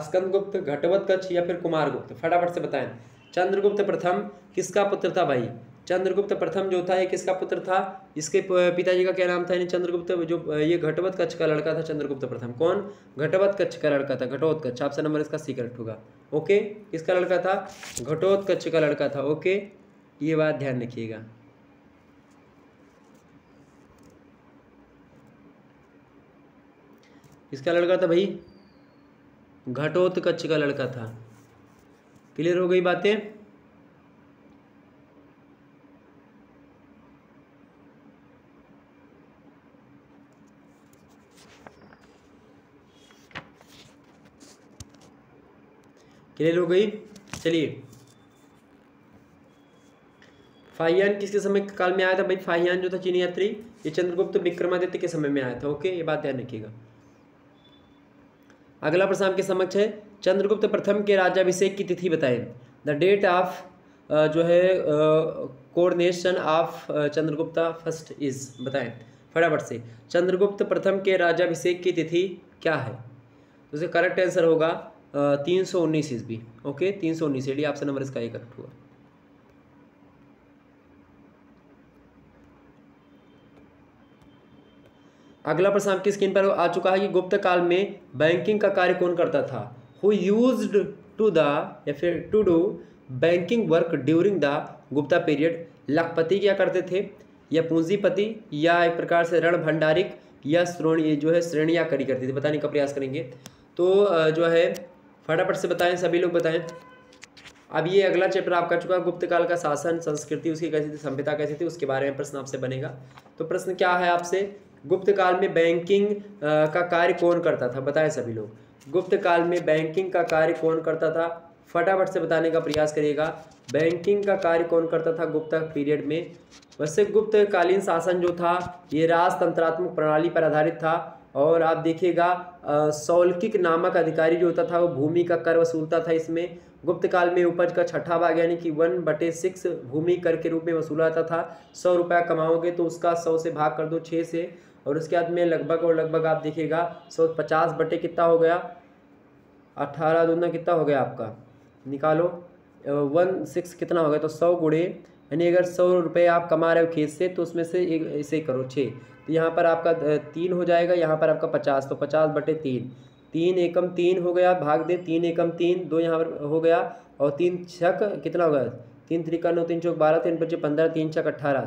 स्कंदगुप्त, घटोत्कच या फिर कुमारगुप्त? फटाफट से बताएं। चंद्रगुप्त प्रथम किसका पुत्र था भाई? चंद्रगुप्त प्रथम जो था ये किसका पुत्र था? इसके पिताजी का क्या नाम था? चंद्रगुप्त, जो ये घटोत्कच का लड़का था चंद्रगुप्त प्रथम। कौन? घटोत्कच का लड़का था, घटोत्कच। ऑप्शन नंबर इसका सी करेक्ट होगा। ओके, किसका लड़का था? घटोत्कच का लड़का था। ओके, ये बात ध्यान रखिएगा। किसका लड़का था भाई? घटोत्कच का लड़का था। क्लियर हो गई बातें? क्लियर हो गई? चलिए, फाहियान किसके समय काल में आया था भाई? फाहियान जो था चीनी यात्री, ये चंद्रगुप्त विक्रमादित्य के समय में आया था। ओके, ये बात ध्यान रखिएगा। अगला प्रश्न आपके समक्ष है, चंद्रगुप्त प्रथम के राज्याभिषेक की तिथि बताएं। द डेट ऑफ जो है coronation of Chandragupta first is, बताएं फटाफट से। चंद्रगुप्त प्रथम के राज्याभिषेक की तिथि क्या है? तो इसका करेक्ट आंसर होगा 319 ईस्वी। ओके, 319 एडी, ऑप्शन नंबर इसका ये करेक्ट हुआ। अगला प्रश्न आपकी स्क्रीन पर आ चुका है कि गुप्त काल में बैंकिंग का कार्य कौन करता था? हु यूज्ड टू द या फिर to do banking work during the Gupta period? लखपति क्या करते थे, या पूंजीपति, या एक प्रकार से रण भंडारिक, या श्रेणियाँ करी करती थी? बताने का प्रयास करेंगे। तो जो है फटाफट से बताएं, सभी लोग बताएं। अब ये अगला चैप्टर आप कर चुका है, गुप्त काल का शासन, संस्कृति उसकी कैसी थी, सभ्यता कैसी थी, उसके बारे में प्रश्न आपसे बनेगा। तो प्रश्न क्या है आपसे, गुप्त काल में बैंकिंग का कार्य कौन करता था? बताएं सभी लोग। गुप्त काल में बैंकिंग का कार्य कौन करता था? फटाफट से बताने का प्रयास करिएगा। बैंकिंग का कार्य कौन करता था गुप्त पीरियड में? वैसे गुप्त कालीन शासन जो था ये राजतंत्रात्मक प्रणाली पर आधारित था, और आप देखिएगा सौल्किक नामक अधिकारी जो होता था वो भूमि का कर वसूलता था इसमें, गुप्त काल में उपज का छठा भाग यानी कि 1/6 भूमि कर के रूप में वसूला जाता था। 100 रुपया कमाओगे तो उसका 100 से भाग कर दो 6 से, और उसके बाद में लगभग और लगभग आप देखिएगा 150 बटे कितना हो गया, 18 दूना कितना हो गया आपका, निकालो 16 कितना हो गया, तो 100 गुणे, यानी अगर 100 रुपये आप कमा रहे हो खेत से तो उसमें से एक इसे करो 6, तो यहाँ पर आपका 3 हो जाएगा, यहाँ पर आपका 50, तो 50/3, 3 एकम 3 हो गया, भाग दे 3 एकम 3, 2 यहाँ पर हो गया, और 3 छक कितना होगा, 3 त्रिका 9, 3 चौक 12, 3 बचे 15, 3 छक 18,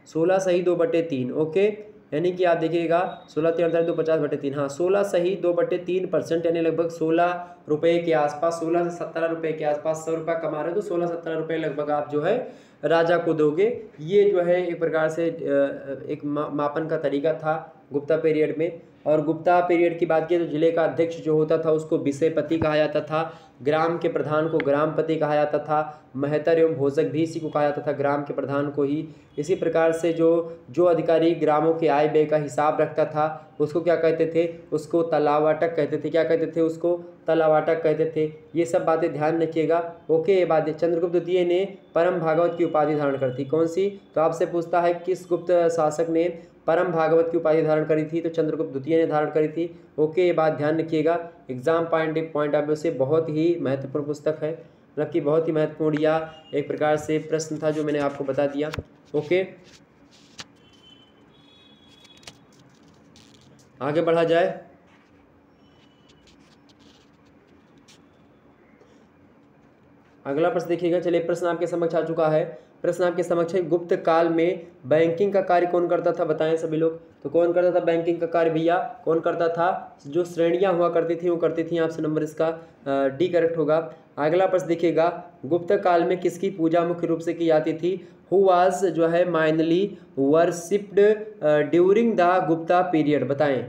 16 सही 2/3। ओके, यानी कि आप देखिएगा 16 3 2 50/3, हाँ 16 सही 2/3%, यानी लगभग 16 रुपये के आसपास, 16 से 17 रुपये के आसपास 100 रुपये कमा रहे हो तो 16-17 रुपये लगभग आप जो है राजा को दोगे। ये जो है एक प्रकार से एक मापन का तरीका था गुप्ता पीरियड में। और गुप्ता पीरियड की बात की तो जिले का अध्यक्ष जो होता था उसको विषयपति कहा जाता था, ग्राम के प्रधान को ग्रामपति कहा जाता था, महतर एवं भोजक भी इसी को कहा जाता था, ग्राम के प्रधान को ही। इसी प्रकार से जो अधिकारी ग्रामों के आय व्यय का हिसाब रखता था उसको क्या कहते थे, उसको तलावाटक कहते थे। क्या कहते थे, उसको तलावाटक कहते थे। ये सब बातें ध्यान रखिएगा। ओके, ये बातें चंद्रगुप्त द्वितीय ने परम भागवत की उपाधि धारण कर थी, कौन सी, तो आपसे पूछता है किस गुप्त शासक ने परम भागवत की उपाधि धारण करी थी, तो चंद्रगुप्त द्वितीय ने धारण करी थी। ओके, ये बात ध्यान रखिएगा, एग्जाम पॉइंट ऑफ व्यू से बहुत ही महत्वपूर्ण पुस्तक है, मतलब कि बहुत ही महत्वपूर्ण या एक प्रकार से प्रश्न था जो मैंने आपको बता दिया। ओके, आगे बढ़ा जाए। अगला प्रश्न देखिएगा, चलिए प्रश्न आपके समक्ष आ चुका है। प्रश्न आपके समक्ष है, गुप्त काल में बैंकिंग का कार्य कौन करता था, बताएं सभी लोग। तो कौन करता था बैंकिंग का कार्य भैया, कौन करता था, जो श्रेणियां हुआ करती थी वो करती थी। आपसे नंबर इसका डी करेक्ट होगा। अगला प्रश्न देखिएगा, गुप्त काल में किसकी पूजा मुख्य रूप से की जाती थी, हु वाज जो है mainly worshipped during the Gupta period, बताएं।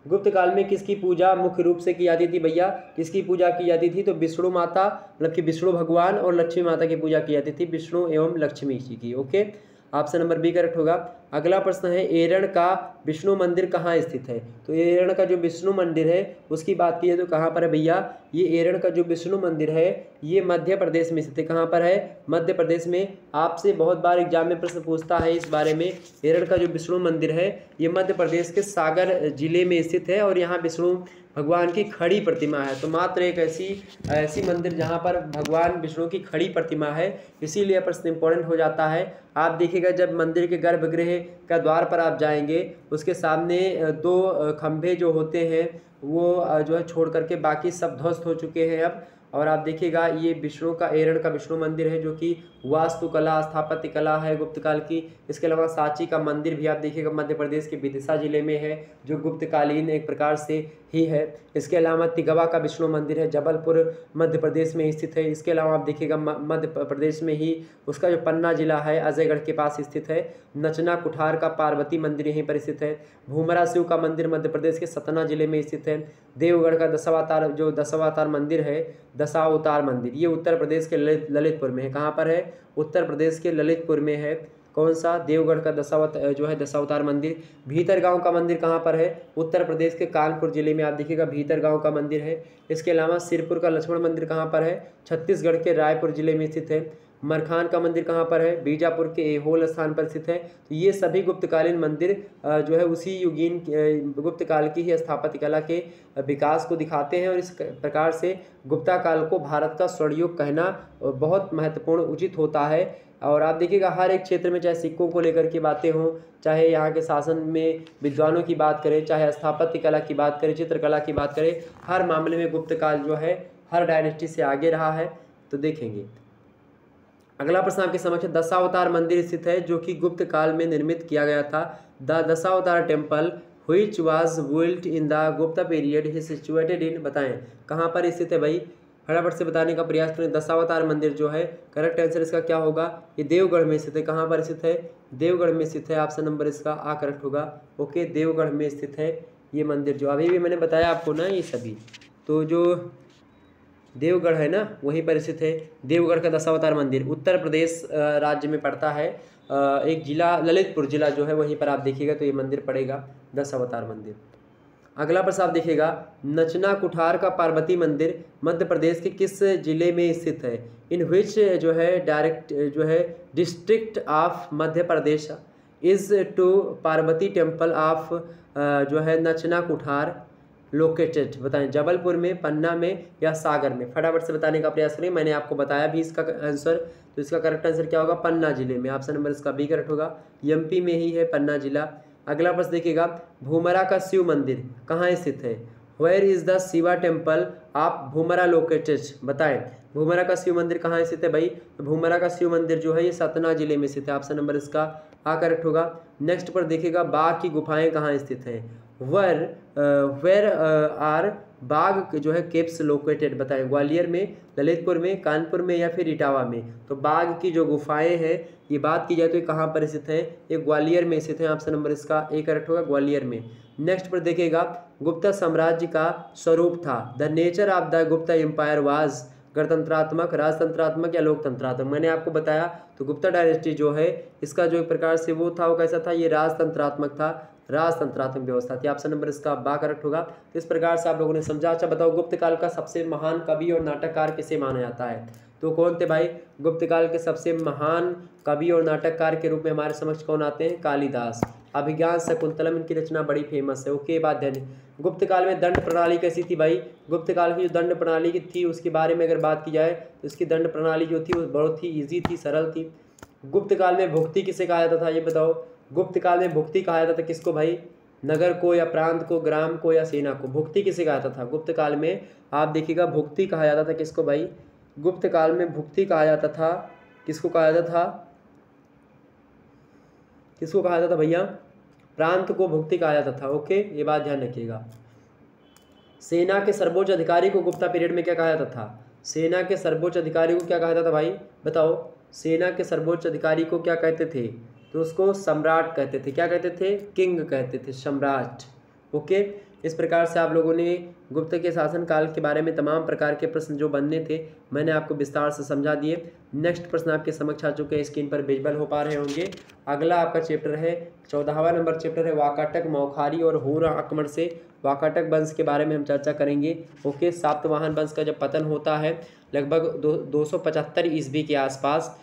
गुप्त काल में किसकी पूजा मुख्य रूप से की जाती थी भैया, किसकी पूजा की जाती थी, तो विष्णु माता, मतलब कि विष्णु भगवान और लक्ष्मी माता की पूजा की जाती थी, विष्णु एवं लक्ष्मी जी की। ओके, आपसे नंबर बी करेक्ट होगा। अगला प्रश्न है, एरण का विष्णु मंदिर कहाँ स्थित है, तो एरण का जो विष्णु मंदिर है उसकी बात की है तो कहाँ पर है भैया, ये एरण का जो विष्णु मंदिर है ये मध्य प्रदेश में स्थित है। कहाँ पर है, मध्य प्रदेश में। आपसे बहुत बार एग्जाम में प्रश्न पूछता है इस बारे में। एरण का जो विष्णु मंदिर है ये मध्य प्रदेश के सागर जिले में स्थित है, और यहाँ विष्णु भगवान की खड़ी प्रतिमा है। तो मात्र एक ऐसी मंदिर जहाँ पर भगवान विष्णु की खड़ी प्रतिमा है, इसीलिए प्रश्न इंपॉर्टेंट हो जाता है। आप देखिएगा जब मंदिर के गर्भगृह का द्वार पर आप जाएंगे उसके सामने 2 खंभे जो होते हैं वो जो है छोड़ करके बाकी सब ध्वस्त हो चुके हैं अब। और आप देखिएगा ये विष्णु का, एरण का विष्णु मंदिर है जो कि वास्तुकला स्थापत्य कला है गुप्त काल की। इसके अलावा सांची का मंदिर भी आप देखिएगा मध्य प्रदेश के विदिशा जिले में है जो गुप्तकालीन एक प्रकार से ही है। इसके अलावा तिगवा का विष्णु मंदिर है, जबलपुर मध्य प्रदेश में स्थित है। इसके अलावा आप देखिएगा मध्य प्रदेश में ही उसका जो पन्ना जिला है अजयगढ़ के पास स्थित है। नचना कुठार का पार्वती मंदिर यहीं पर स्थित है। भूमरा शिव का मंदिर मध्य प्रदेश के सतना जिले में स्थित है। देवगढ़ का दशावतार मंदिर है, दशावतार मंदिर, ये उत्तर प्रदेश के ललितपुर में है। कहाँ पर है, उत्तर प्रदेश के ललितपुर में है। कौन सा, देवगढ़ का दशावतार मंदिर। भीतरगांव का मंदिर कहाँ पर है, उत्तर प्रदेश के कानपुर जिले में आप देखिएगा भीतरगांव का मंदिर है। इसके अलावा सिरपुर का लक्ष्मण मंदिर कहाँ पर है, छत्तीसगढ़ के रायपुर जिले में स्थित है। मरखान का मंदिर कहाँ पर है, बीजापुर के एहोल स्थान पर स्थित है। तो ये सभी गुप्तकालीन मंदिर जो है उसी युगीन गुप्त काल की ही स्थापत्य कला के विकास को दिखाते हैं, और इस प्रकार से गुप्ता काल को भारत का स्वर्णयुग कहना बहुत महत्वपूर्ण उचित होता है। और आप देखिएगा हर एक क्षेत्र में, चाहे सिक्कों को लेकर के बातें हों, चाहे यहाँ के शासन में विद्वानों की बात करें, चाहे स्थापत्य कला की बात करें, चित्रकला की बात करें, हर मामले में गुप्त काल जो है हर डायनेस्टी से आगे रहा है। तो देखेंगे अगला प्रश्न आपके समक्ष, दशावतार मंदिर स्थित है जो कि गुप्त काल में निर्मित किया गया था। The Dashavatar temple which was built in the Gupta period is situated in, बताएं कहाँ पर स्थित है भाई, फटाफट से बताने का प्रयास करें। दशावतार मंदिर जो है करेक्ट आंसर इसका क्या होगा, ये देवगढ़ में स्थित है। कहाँ पर स्थित है, देवगढ़ में स्थित है। ऑप्शन नंबर इसका आ करेक्ट होगा। ओके, देवगढ़ में स्थित है ये मंदिर, जो अभी भी मैंने बताया आपको ना, ये सभी तो जो देवगढ़ है ना वहीं पर स्थित है। देवगढ़ का दशावतार मंदिर उत्तर प्रदेश राज्य में पड़ता है। एक जिला ललितपुर जिला जो है वहीं पर आप देखिएगा तो ये मंदिर पड़ेगा, दशावतार मंदिर। अगला प्रश्न आप देखिएगा, नचना कुठार का पार्वती मंदिर मध्य प्रदेश के किस जिले में स्थित है? In which district of Madhya Pradesh is to Parvati temple of Nachna Kuthar located? बताएं, जबलपुर में, पन्ना में या सागर में? फटाफट से बताने का प्रयास करें। मैंने आपको बताया भी इसका आंसर, तो इसका करेक्ट आंसर क्या होगा? पन्ना जिले में। ऑप्शन नंबर इसका बी करेक्ट होगा। एमपी में ही है पन्ना जिला। अगला प्रश्न देखिएगा, भूमरा का शिव मंदिर कहाँ स्थित है? Where is the Shiva temple of Bhumara located? बताएं, भूमरा का शिव मंदिर कहाँ स्थित है भाई? तो भूमरा का शिव मंदिर जो है ये सतना जिले में स्थित है। ऑप्शन नंबर इसका आ करेक्ट होगा। नेक्स्ट पर देखिएगा, बाघ की गुफाएं कहाँ स्थित हैं? वेयर आर बाघ जो है केप्स लोकेटेड? बताएं, ग्वालियर में, ललितपुर में, कानपुर में या फिर इटावा में? तो बाघ की जो गुफाएं हैं ये बात की जाए तो ये कहाँ पर स्थित है? ये ग्वालियर में स्थित है। ऑप्शन नंबर इसका ए करेक्ट होगा, ग्वालियर में। नेक्स्ट पर देखिएगा, गुप्ता साम्राज्य का स्वरूप था? The nature of the Gupta empire was गणतंत्रात्मक, राजतंत्रात्मक या लोकतंत्रात्मक? मैंने आपको बताया तो गुप्ता डायनेस्टी जो है इसका जो एक प्रकार से वो था, वो कैसा था? ये राजतंत्रात्मक था, राजतंत्रात्मक व्यवस्था थी। ऑप्शन नंबर इसका बा करेक्ट होगा। तो इस प्रकार से आप लोगों ने समझा। अच्छा बताओ, गुप्त काल का सबसे महान कवि और नाटककार किसे माना जाता है? तो कौन थे भाई? गुप्त काल के सबसे महान कवि और नाटककार के रूप में हमारे समक्ष कौन आते हैं? कालिदास। अभिज्ञान शकुंतलम इनकी रचना बड़ी फेमस है। ओके, बात ध्यान। गुप्त काल में दंड प्रणाली कैसी थी भाई? गुप्त काल की जो दंड प्रणाली की थी उसके बारे में अगर बात की जाए तो इसकी दंड प्रणाली जो थी वो बहुत ही ईजी थी, सरल थी। गुप्त काल में भुक्ति किसे कहा जाता था? ये बताओ, गुप्त काल में भुक्ति कहा जाता था किसको भाई? नगर को या प्रांत को, ग्राम को या सेना को? भुक्ति किसे कहा जाता था गुप्त काल में? आप देखिएगा, भुक्ति कहा जाता था किसको भाई? गुप्त काल में भुक्ति कहा जाता था, किसको कहा जाता था? किसको कहा जाता था भैया? प्रांत को भुक्ति कहा जाता था। ओके, ये बात ध्यान रखिएगा। सेना के सर्वोच्च अधिकारी को गुप्ता पीरियड में क्या कहा जाता था? सेना के सर्वोच्च अधिकारी को क्या कहा जाता था भाई? बताओ, सेना के सर्वोच्च अधिकारी को क्या कहते थे? तो उसको सम्राट कहते थे। क्या कहते थे? किंग कहते थे, सम्राट। ओके, इस प्रकार से आप लोगों ने गुप्त के शासन काल के बारे में तमाम प्रकार के प्रश्न जो बनने थे मैंने आपको विस्तार से समझा दिए। नेक्स्ट प्रश्न आपके समक्ष आ चुके हैं, स्क्रीन पर विजुअल हो पा रहे होंगे। अगला आपका चैप्टर है 14वां नंबर चैप्टर है वाकाटक, मौखारी और हुर आक्रमण से वाकाटक वंश के बारे में हम चर्चा करेंगे। ओके, सातवाहन वंश का जब पतन होता है लगभग 275 ईस्वी के आसपास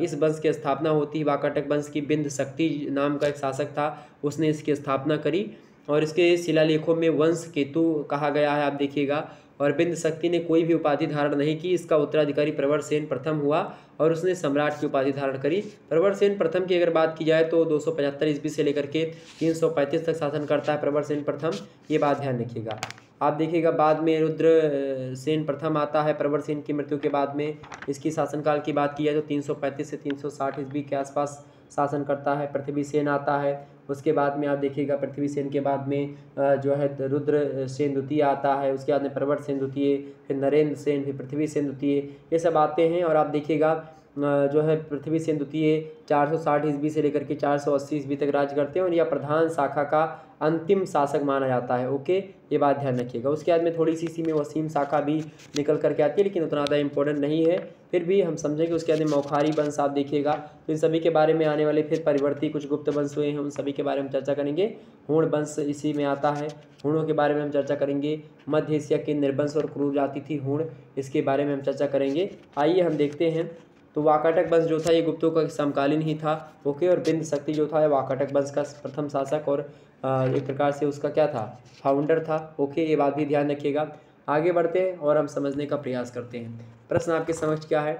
इस वंश की स्थापना होती है। वाकाटक वंश की बिंद शक्ति नाम का एक शासक था, उसने इसकी स्थापना करी और इसके शिलालेखों में वंश केतु कहा गया है, आप देखिएगा। और बिंद शक्ति ने कोई भी उपाधि धारण नहीं की। इसका उत्तराधिकारी प्रवरसेन प्रथम हुआ और उसने सम्राट की उपाधि धारण करी। प्रवरसेन प्रथम की अगर बात की जाए तो 275 ईस्वी से लेकर के 335 तक शासन करता है प्रवरसेन प्रथम, ये बात ध्यान रखिएगा। आप देखिएगा बाद में रुद्रसेन प्रथम आता है। प्रवरसेन की मृत्यु के बाद में इसकी शासनकाल की बात की जाए तो 335 से 360 ईस्वी के आसपास शासन करता है। पृथ्वीसेन आता है, उसके बाद में आप देखिएगा पृथ्वीसेन के बाद में जो है रुद्रसेन द्वितीय आता है, उसके बाद में प्रवरसेन द्वितीय, फिर नरेंद्र सेन, फिर पृथ्वीसेन द्वितीय, ये सब आते हैं। और आप देखिएगा जो है पृथ्वीसेन द्वितीय 460 ईस्वी से लेकर के 480 ईस्वी तक राज करते हैं और यह प्रधान शाखा का अंतिम शासक माना जाता है। ओके, ये बात ध्यान रखिएगा। उसके बाद में थोड़ी सी इसी में वसीम शाखा भी निकल करके आती है, लेकिन उतना ज़्यादा इंपॉर्टेंट नहीं है, फिर भी हम समझेंगे। उसके बाद में मौखारी वंश आप देखिएगा, तो इन सभी के बारे में आने वाले फिर परिवर्ती कुछ गुप्त वंश हुए हैं, उन सभी के बारे में चर्चा करेंगे। हुण वंश इसी में आता है, हुणों के बारे में हम चर्चा करेंगे। मध्य एशिया की निर्वंश और क्रूर जाति थी हुण, इसके बारे में हम चर्चा करेंगे। आइए हम देखते हैं। तो वाकाटक वंश जो था ये गुप्तों का समकालीन ही था। ओके, और बिंद शक्ति जो था वाकाटक वंश का प्रथम शासक और एक प्रकार से उसका क्या था? फाउंडर था। ओके, ये बात भी ध्यान रखिएगा। आगे बढ़ते हैं और हम समझने का प्रयास करते हैं। प्रश्न आपके समक्ष क्या है?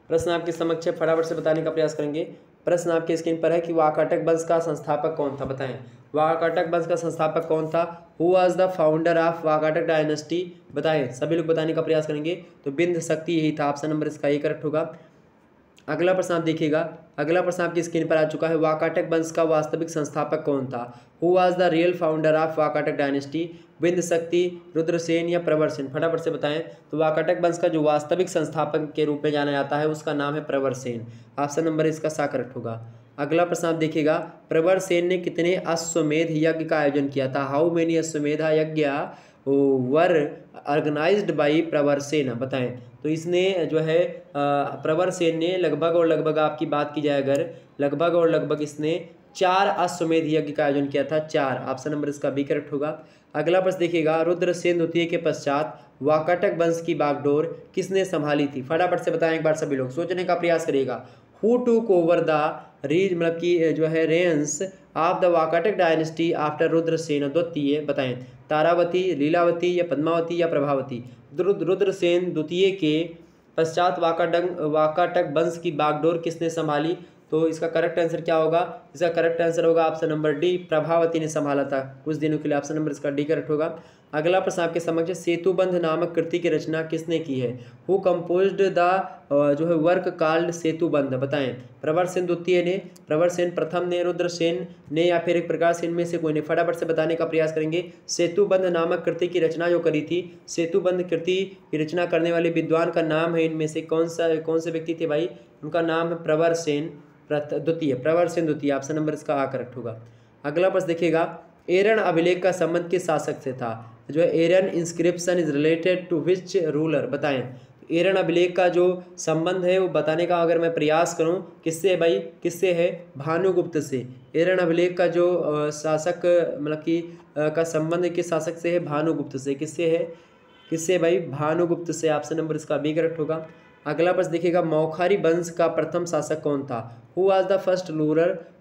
प्रश्न आपके समक्ष है, फटाफट से बताने का प्रयास करेंगे। प्रश्न आपके स्क्रीन पर है कि वाकाटक वंश का संस्थापक कौन था? बताएं, वाकाटक वंश का संस्थापक कौन था? Who was the founder of Vakataka dynasty? बताएं, सभी लोग बताने का प्रयास करेंगे। तो बिंद शक्ति यही था। ऑप्शन नंबर इसका ये करेक्ट होगा। अगला प्रश्न आप देखिएगा, अगला प्रश्न आपकी स्क्रीन पर आ चुका है। वाकाटक वंश का वास्तविक संस्थापक कौन था? Who was the real founder of Vakataka dynasty? Bind Shakti, Rudrasen या प्रवरसेन? फटाफट से बताएं। तो वाकाटक वंश का जो वास्तविक संस्थापक के रूप में जाना जाता है उसका नाम है प्रवरसेन। ऑप्शन नंबर इसका सा करेक्ट होगा। अगला प्रश्न आप देखिएगा, प्रवरसेन ने कितने अश्वमेध यज्ञ का आयोजन किया था? हाउ मेनी अश्वमेधा यज्ञ वर ऑर्गेनाइज्ड बाई प्रवरसेन? बताएं। तो इसने जो है प्रवरसेन ने लगभग और लगभग आपकी बात की जाए अगर लगभग और लगभग इसने 4 अश्वमेध यज्ञ का आयोजन किया था? 4। ऑप्शन नंबर इसका बी करेक्ट होगा। अगला प्रश्न देखिएगा, रुद्रसेन द्वितीय के पश्चात वाकाटक वंश की बागडोर किसने संभाली थी? फटाफट से बताएं एक बार, सभी लोग सोचने का प्रयास करिएगा। हु टूक ओवर द रीज मतलब कि जो है reins of the Vakataka dynasty after Rudrasen द्वितीय? बताएं, तारावती, लीलावती या पद्मावती या प्रभावती? रुद्रसेन द्वितीय के पश्चात वाकाटक वंश की बागडोर किसने संभाली? तो इसका करेक्ट आंसर क्या होगा? इसका करेक्ट आंसर होगा ऑप्शन नंबर डी, प्रभावती ने संभाला था कुछ दिनों के लिए। ऑप्शन नंबर इसका डी करेक्ट होगा। अगला प्रश्न आपके समक्ष, सेतुबंध नामक कृति की रचना किसने की है? हु कंपोज्ड द जो है वर्क कॉल्ड सेतुबंध? बताएं, प्रवरसेन द्वितीय ने, प्रवरसेन प्रथम ने, रुद्रसेन ने या फिर एक प्रकार से इनमें से कोई ने? फटाफट से बताने का प्रयास करेंगे। सेतुबंध नामक कृति की रचना जो करी थी, सेतुबंध कृति की रचना करने वाले विद्वान का नाम है इनमें से कौन से व्यक्ति थे भाई? उनका नाम है प्रवरसेन द्वितीय, प्रवरसेन द्वितीय। ऑप्शन नंबर इसका आ करेक्ट होगा। अगला प्रश्न देखिएगा, एरन अभिलेख का संबंध किस शासक से था? जो है Eran inscription is related to which ruler? बताएं, एरन अभिलेख का जो संबंध है वो बताने का अगर मैं प्रयास करूं, किससे है भाई? किससे है? भानुगुप्त से। एरन अभिलेख का जो शासक मतलब कि का संबंध किस शासक से है? भानुगुप्त से। किससे है? किससे भाई? भानुगुप्त से। ऑप्शन नंबर इसका बी करेक्ट होगा। अगला प्रश्न देखिएगा, मौखारी वंश का प्रथम शासक कौन था? Who was the first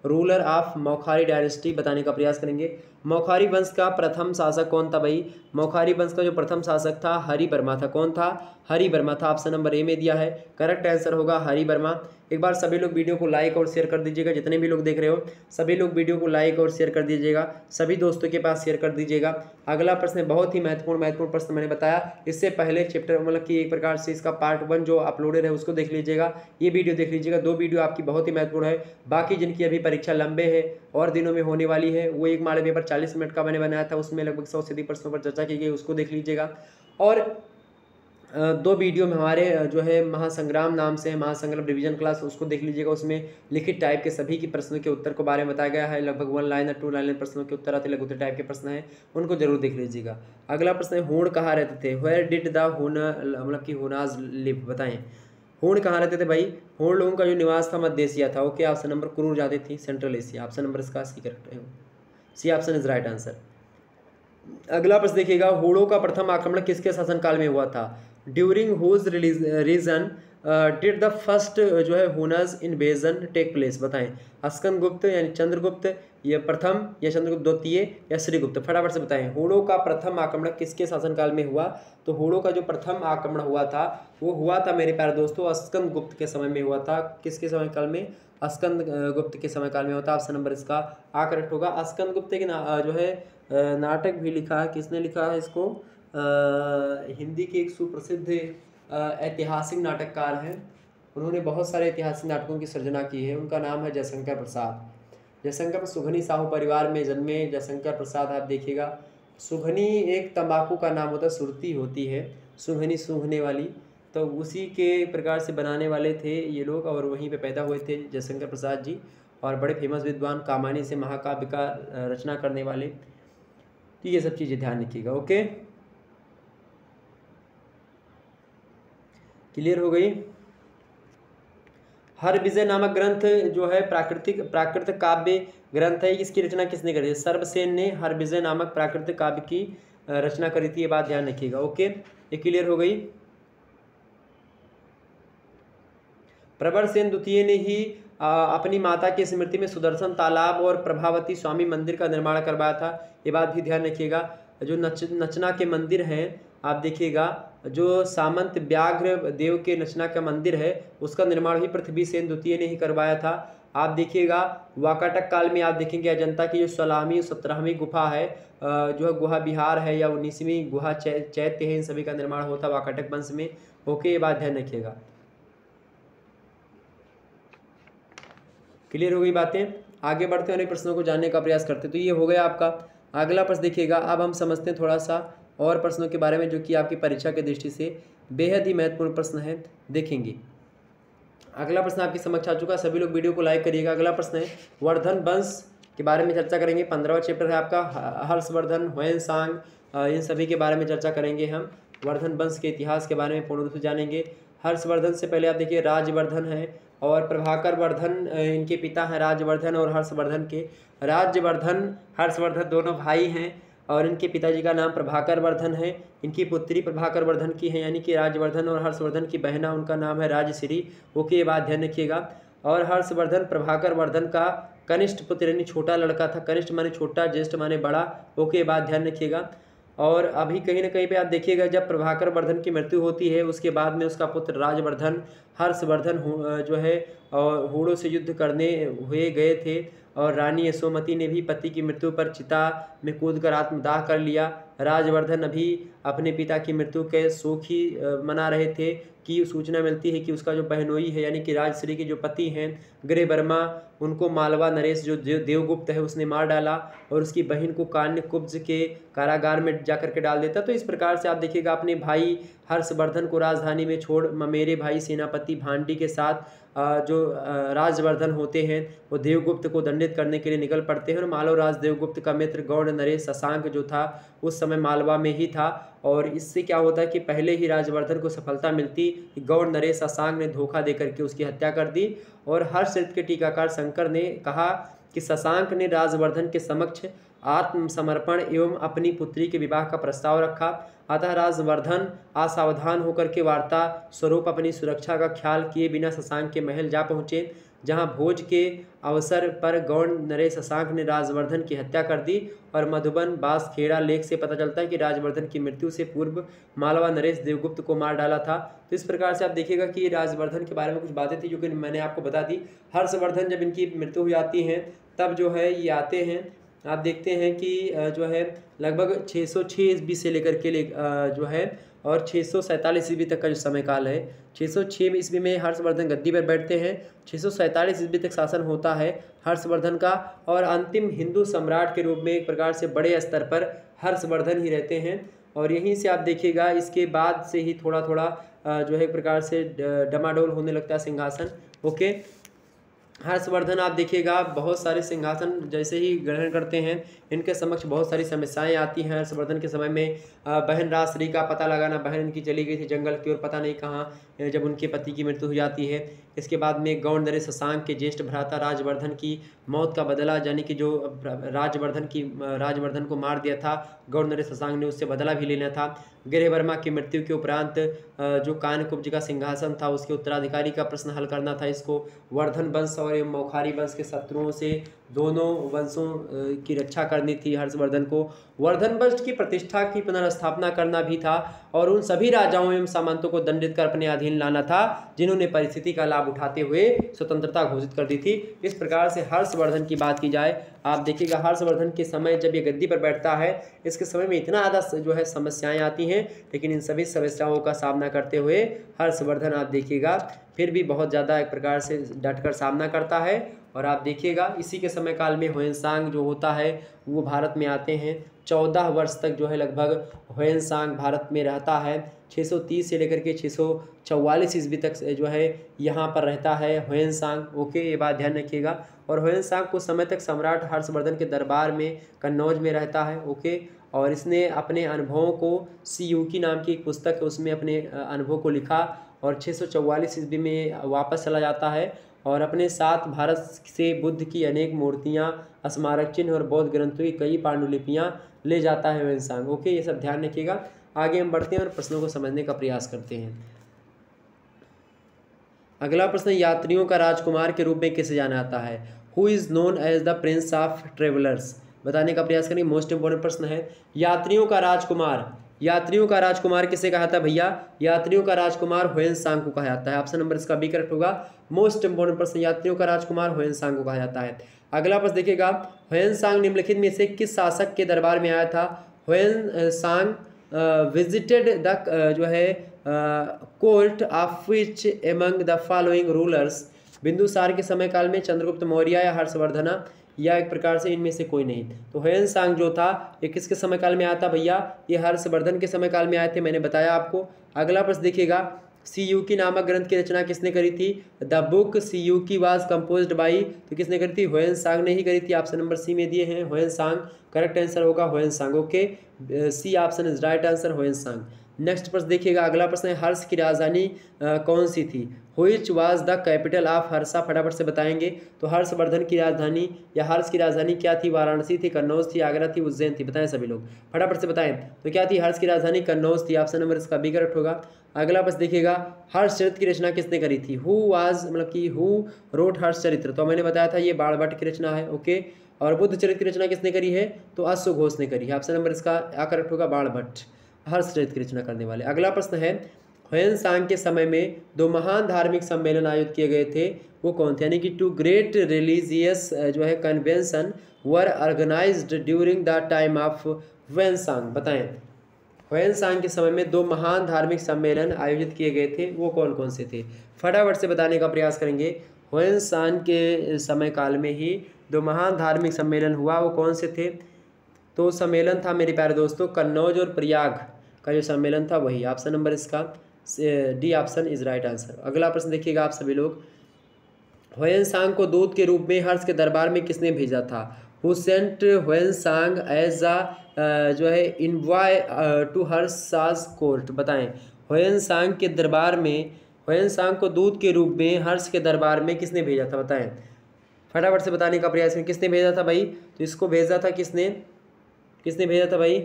ruler of Maukhari dynasty? बताने का प्रयास करेंगे। मौखारी वंश का प्रथम शासक कौन था भाई? मौखारी वंश का जो प्रथम शासक था हरिवर्मा था। कौन था? हरिवर्मा था। ऑप्शन नंबर ए में दिया है, करेक्ट आंसर होगा हरिवर्मा। एक बार सभी लोग वीडियो को लाइक और शेयर कर दीजिएगा, जितने भी लोग देख रहे हो सभी लोग वीडियो को लाइक और शेयर कर दीजिएगा, सभी दोस्तों के पास शेयर कर दीजिएगा। अगला प्रश्न है बहुत ही महत्वपूर्ण प्रश्न मैंने बताया, इससे पहले चैप्टर मतलब कि एक प्रकार से इसका पार्ट 1 जो अपलोडेड है उसको देख लीजिएगा, ये वीडियो देख लीजिएगा। 2 वीडियो आपकी बहुत ही महत्वपूर्ण है। बाकी जिनकी अभी परीक्षा लंबे है और दिनों में होने वाली है, वो एक मॉडल पेपर 40 मिनट का मैंने बनाया था, उसमें लगभग 100 से अधिक प्रश्नों पर चर्चा की गई, उसको देख लीजिएगा। और 2 वीडियो में हमारे जो है महासंग्राम नाम से है, महासंग्राम रिवीजन क्लास, उसको देख लीजिएगा। उसमें लिखित टाइप के सभी की प्रश्नों के उत्तर को बारे में बताया गया है। लगभग 1 लाइन या 2 लाइन प्रश्नों के उत्तर आते, लघुत्तर टाइप के प्रश्न हैं, उनको जरूर देख लीजिएगा। अगला प्रश्न है, हूण कहाँ रहते थे? वेयर डिड द हूण मतलब कि हूनाज लिव? बताएं, हूण कहाँ रहते थे भाई? हूण लोगों का जो निवास था मध्य एशिया था। ओके, ऑप्शन नंबर क्रूर जाती थी, सेंट्रल एशिया। ऑप्शन नंबर इसका सी करेक्ट है, C option is right answer. अगला प्रश्न देखिएगा, हूणों का प्रथम आक्रमण किसके शासनकाल में हुआ था? During whose reign did the first जो है हुनज इन्वेजन टेक प्लेस? बताएं, स्कंदगुप्त यानी चंद्रगुप्त या प्रथम, या चंद्रगुप्त द्वितीय, या श्रीगुप्त? फटाफट से बताएं, हूणों का प्रथम आक्रमण किसके शासनकाल में हुआ? तो हूणों का जो प्रथम आक्रमण हुआ था वो हुआ था मेरे प्यारे दोस्तों स्कंदगुप्त के समय में हुआ था। किसके समय काल में? स्कंदगुप्त के समय काल में होता। ऑप्शन नंबर इसका आ करेक्ट होगा। स्कंदगुप्त के जो है नाटक भी लिखा है, किसने लिखा है इसको? हिंदी के एक सुप्रसिद्ध ऐतिहासिक नाटककार हैं, उन्होंने बहुत सारे ऐतिहासिक नाटकों की सृजना की है। उनका नाम है जयशंकर प्रसाद। जयशंकर सुघनी साहू परिवार में जन्मे जयशंकर प्रसाद। आप देखिएगा, सुघनी एक तंबाकू का नाम होता है, सुरती होती है सुघनी, सूंघने वाली, तो उसी के प्रकार से बनाने वाले थे ये लोग, और वहीं पे पैदा हुए थे जयशंकर प्रसाद जी, और बड़े फेमस विद्वान, कामायनी से महाकाव्य का रचना करने वाले। तो ये सब चीज़ें ध्यान रखिएगा। ओके, क्लियर हो गई? हरविजय नामक ग्रंथ जो है प्राकृत काव्य ग्रंथ है, इसकी रचना किसने करी है? सर्वसेन ने हरविजय नामक प्राकृतिक काव्य की रचना करी थी, ये बात ध्यान रखिएगा। ओके, ये क्लियर हो गई? प्रवरसेन द्वितीय ने ही अपनी माता की स्मृति में सुदर्शन तालाब और प्रभावती स्वामी मंदिर का निर्माण करवाया था, ये बात भी ध्यान रखिएगा। जो नचना के मंदिर हैं, आप देखिएगा, जो सामंत व्याघ्र देव के नचना का मंदिर है उसका निर्माण भी पृथ्वीसेन द्वितीय ने ही करवाया था। आप देखिएगा, वाकाटक काल में आप देखेंगे अजंता की जो 16वीं 17वीं गुफा है, जो है गुहा विहार है, या 19वीं गुहा चैत्य है, इन सभी का निर्माण होता वाकाटक वंश में। ओके, ये बात ध्यान रखिएगा। क्लियर हो गई बातें? आगे बढ़ते हैं और प्रश्नों को जानने का प्रयास करते हैं। तो ये हो गया आपका। अगला प्रश्न देखिएगा, अब हम समझते हैं थोड़ा सा और प्रश्नों के बारे में, जो कि आपकी परीक्षा की दृष्टि से बेहद ही महत्वपूर्ण प्रश्न है, देखेंगे। अगला प्रश्न आपके समक्ष आ चुका, सभी लोग वीडियो को लाइक करिएगा। अगला प्रश्न है, वर्धन वंश के बारे में चर्चा करेंगे। 15वां चैप्टर है आपका, हर्षवर्धन, ह्वेनसांग, इन सभी के बारे में चर्चा करेंगे हम। वर्धन वंश के इतिहास के बारे में पूर्ण रूप से जानेंगे। हर्षवर्धन से पहले आप देखिए राजवर्धन है, और प्रभाकर वर्धन इनके पिता हैं राज्यवर्धन और हर्षवर्धन के। राज्यवर्धन हर्षवर्धन दोनों भाई हैं और इनके पिताजी का नाम प्रभाकर वर्धन है। इनकी पुत्री प्रभाकर वर्धन की है, यानी कि राज्यवर्धन और हर्षवर्धन की बहना, उनका नाम है राजश्री। ओके, ये बात ध्यान रखिएगा। और हर्षवर्धन प्रभाकर वर्धन का कनिष्ठ पुत्र यानी छोटा लड़का था। कनिष्ठ माने छोटा, ज्येष्ठ माने बड़ा। ओके, ये बात ध्यान रखिएगा। और अभी कहीं ना कहीं पे आप देखिएगा जब प्रभाकर वर्धन की मृत्यु होती है उसके बाद में उसका पुत्र राजवर्धन हर्षवर्धन जो है और हूणों से युद्ध करने हुए गए थे और रानी यशोमती ने भी पति की मृत्यु पर चिता में कूदकर आत्मदाह कर लिया। राजवर्धन अभी अपने पिता की मृत्यु के शोक ही मना रहे थे कि सूचना मिलती है कि उसका जो बहनोई है यानी कि राजश्री के जो पति हैं गृह वर्मा, उनको मालवा नरेश जो देवगुप्त है उसने मार डाला और उसकी बहन को कान्य कुब्ज के कारागार में जाकर के डाल देता। तो इस प्रकार से आप देखिएगा अपने भाई हर्षवर्धन को राजधानी में छोड़ मेरे भाई सेनापति भांडी के साथ जो राजवर्धन होते हैं वो देवगुप्त को दंडित करने के लिए निकल पड़ते हैं। और मालव राज देवगुप्त का मित्र गौड़ नरेश शशांक जो था उस समय मालवा में ही था और इससे क्या होता है कि पहले ही राजवर्धन को सफलता मिलती कि गौड़ नरेश शशांक ने धोखा देकर के उसकी हत्या कर दी। और हर्षचरित के टीकाकार शंकर ने कहा कि शशांक ने राजवर्धन के समक्ष आत्मसमर्पण एवं अपनी पुत्री के विवाह का प्रस्ताव रखा। अतः राजवर्धन असावधान होकर के वार्ता स्वरूप अपनी सुरक्षा का ख्याल किए बिना शशांक के महल जा पहुँचे, जहां भोज के अवसर पर गौड़ नरेश शशांक ने राजवर्धन की हत्या कर दी। और मधुबन बांसखेड़ा लेख से पता चलता है कि राजवर्धन की मृत्यु से पूर्व मालवा नरेश देवगुप्त को मार डाला था। तो इस प्रकार से आप देखिएगा कि राजवर्धन के बारे में कुछ बातें थी जो कि मैंने आपको बता दी। हर्षवर्धन जब इनकी मृत्यु हो जाती है तब जो है ये आते हैं, आप देखते हैं कि जो है लगभग 606 ईस्वी से लेकर के जो है और 647 ईस्वी तक का जो समय काल है। 606 ईस्वी में हर्षवर्धन गद्दी पर बैठते हैं, 647 ईस्वी तक शासन होता है हर्षवर्धन का और अंतिम हिंदू सम्राट के रूप में एक प्रकार से बड़े स्तर पर हर्षवर्धन ही रहते हैं। और यहीं से आप देखिएगा इसके बाद से ही थोड़ा थोड़ा जो है एक प्रकार से डमाडोल होने लगता है सिंहासन। ओके, हर्षवर्धन आप देखिएगा बहुत सारे सिंहासन जैसे ही ग्रहण करते हैं इनके समक्ष बहुत सारी समस्याएं आती हैं। हर्षवर्धन के समय में बहन राजश्री का पता लगाना, बहन इनकी चली गई थी जंगल की ओर पता नहीं कहाँ जब उनके पति की मृत्यु हो जाती है। इसके बाद में गौड़ नरेश शशांक के ज्येष्ठ भ्राता राजवर्धन की मौत का बदला, यानी कि जो राजवर्धन को मार दिया था गौड़ नरेश शशांक ने, उससे बदला भी लेना था। गृह वर्मा की मृत्यु के उपरांत जो कान्यकुब्ज का सिंहासन था उसके उत्तराधिकारी का प्रश्न हल करना था। इसको वर्धन वंश और मौखारी वंश के शत्रुओं से दोनों वंशों की रक्षा करनी थी हर्षवर्धन को। वर्धन वंश की प्रतिष्ठा की पुनर्स्थापना करना भी था और उन सभी राजाओं एवं सामंतों को दंडित कर अपने अधीन लाना था जिन्होंने परिस्थिति का लाभ उठाते हुए स्वतंत्रता घोषित कर दी थी। इस प्रकार से हर्षवर्धन की बात की जाए, आप देखिएगा हर्षवर्धन के समय जब ये गद्दी पर बैठता है इसके समय में इतना ज़्यादा जो है समस्याएं आती हैं, लेकिन इन सभी समस्याओं का सामना करते हुए हर्षवर्धन आप देखिएगा फिर भी बहुत ज़्यादा एक प्रकार से डटकर सामना करता है। और आप देखिएगा इसी के समय काल में ह्वेनसांग जो होता है वो भारत में आते हैं। 14 वर्ष तक जो है लगभग ह्वेनसांग भारत में रहता है। 630 से लेकर के 644 ईस्वी तक जो है यहाँ पर रहता है ह्वेनसांग। ओके, ये बात ध्यान रखिएगा। और ह्वेनसांग कुछ समय तक सम्राट हर्षवर्धन के दरबार में कन्नौज में रहता है। ओके, और इसने अपने अनुभवों को सीयूकी नाम की एक पुस्तक है उसमें अपने अनुभव को लिखा और 644 ईस्वी में वापस चला जाता है और अपने साथ भारत से बुद्ध की अनेक मूर्तियाँ, स्मारक चिन्ह और बौद्ध ग्रंथों की कई पांडुलिपियाँ ले जाता है ह्वेनसांग। ओके, ये सब ध्यान रखिएगा। आगे हम बढ़ते हैं और प्रश्नों को समझने का प्रयास करते हैं। अगला प्रश्न, यात्रियों का राजकुमार के रूप में किसे जाना जाता है? Who is known as the prince of travellers? बताने का प्रयास करेंगे। मोस्ट इंपॉर्टेंट प्रश्न है। यात्रियों का राजकुमार, यात्रियों का राजकुमार किसे कहा जाता है भैया? यात्रियों का राजकुमार ह्वेनसांग को कहा जाता है। ऑप्शन नंबर इसका बी करेक्ट होगा। मोस्ट इंपॉर्टेंट प्रश्न, यात्रियों का राजकुमार ह्वेनसांग को कहा जाता है। अगला प्रश्न देखिएगा, ह्वेनसांग निम्नलिखित में से किस शासक के दरबार में आया था? ह्वेनसांग विजिटेड द जो है court of which among the following rulers? Bindusara के समय काल में, चंद्रगुप्त मौर्य या हर्षवर्धन या एक प्रकार से इनमें से कोई नहीं। तो ह्वेनसांग जो था ये किसके समय काल में आता भैया? ये हर्षवर्धन के समय काल में आए थे, मैंने बताया आपको। अगला प्रश्न देखिएगा, सीयूकी नामक ग्रंथ की रचना किसने करी थी? The book Si-Yu-Ki was composed by, तो किसने करी थी? ह्वेनसांग ने ही करी थी। ऑप्शन नंबर सी में दिए हैं ह्वेनसांग, करेक्ट आंसर होगा Hiuen Tsang. Okay, C option is right answer, Hiuen Tsang. Next प्रश्न देखिएगा, अगला प्रश्न है, हर्ष की राजधानी कौन सी थी? Which was the capital of Harsha, फटाफट से बताएंगे। तो हर्षवर्धन की राजधानी या हर्ष की राजधानी क्या थी? वाराणसी थी, कन्नौज थी, आगरा थी, उज्जैन थी, बताएं सभी लोग फटाफट से बताएं। तो क्या थी? हर्ष की राजधानी कन्नौज थी। ऑप्शन नंबर इसका बी करेक्ट होगा। अगला प्रश्न देखिएगा, हर्षचरित्र की रचना किसने करी थी? हु वाज, मतलब कि हु रोट हर्षचरित्र? तो मैंने बताया था ये बाणभट्ट की रचना है। ओके, और बुद्ध चरित्र की रचना किसने करी है? तो अश्वघोष ने करी है। ऑप्शन नंबर इसका आ करेक्ट होगा, बाणभट्ट हर्षचरित्र की रचना करने वाले। अगला प्रश्न है, ह्वेन-सांग के समय में दो महान धार्मिक सम्मेलन आयोजित किए गए थे, वो कौन थे? यानी कि टू ग्रेट रिलीजियस जो है convention were organized during the time of Hiuen Tsang, बताएं। ह्वेन-सांग के समय में दो महान धार्मिक सम्मेलन आयोजित किए गए थे, वो कौन कौन से थे? फटाफट से बताने का प्रयास करेंगे। ह्वेन-सांग के समय काल में ही दो महान धार्मिक सम्मेलन हुआ, वो कौन से थे? तो सम्मेलन था मेरे प्यारे दोस्तों कन्नौज और प्रयाग का जो सम्मेलन था वही। ऑप्शन नंबर इसका D option is right answer. अगला प्रश्न देखिएगा आप सभी लोग, ह्वेन-सांग को दूत के रूप में हर्ष के दरबार में किसने भेजा था? हु सेंट ह्वेन-सांग एज अ जो है इनवॉय टू हर्षास कोर्ट, बताएं। ह्वेन-सांग के दरबार में, ह्वेन-सांग को दूत के रूप में हर्ष के दरबार में किसने भेजा था? बताएं फटाफट से बताने का प्रयास करें। किसने भेजा था भाई? तो इसको भेजा था किसने? किसने भेजा था भाई?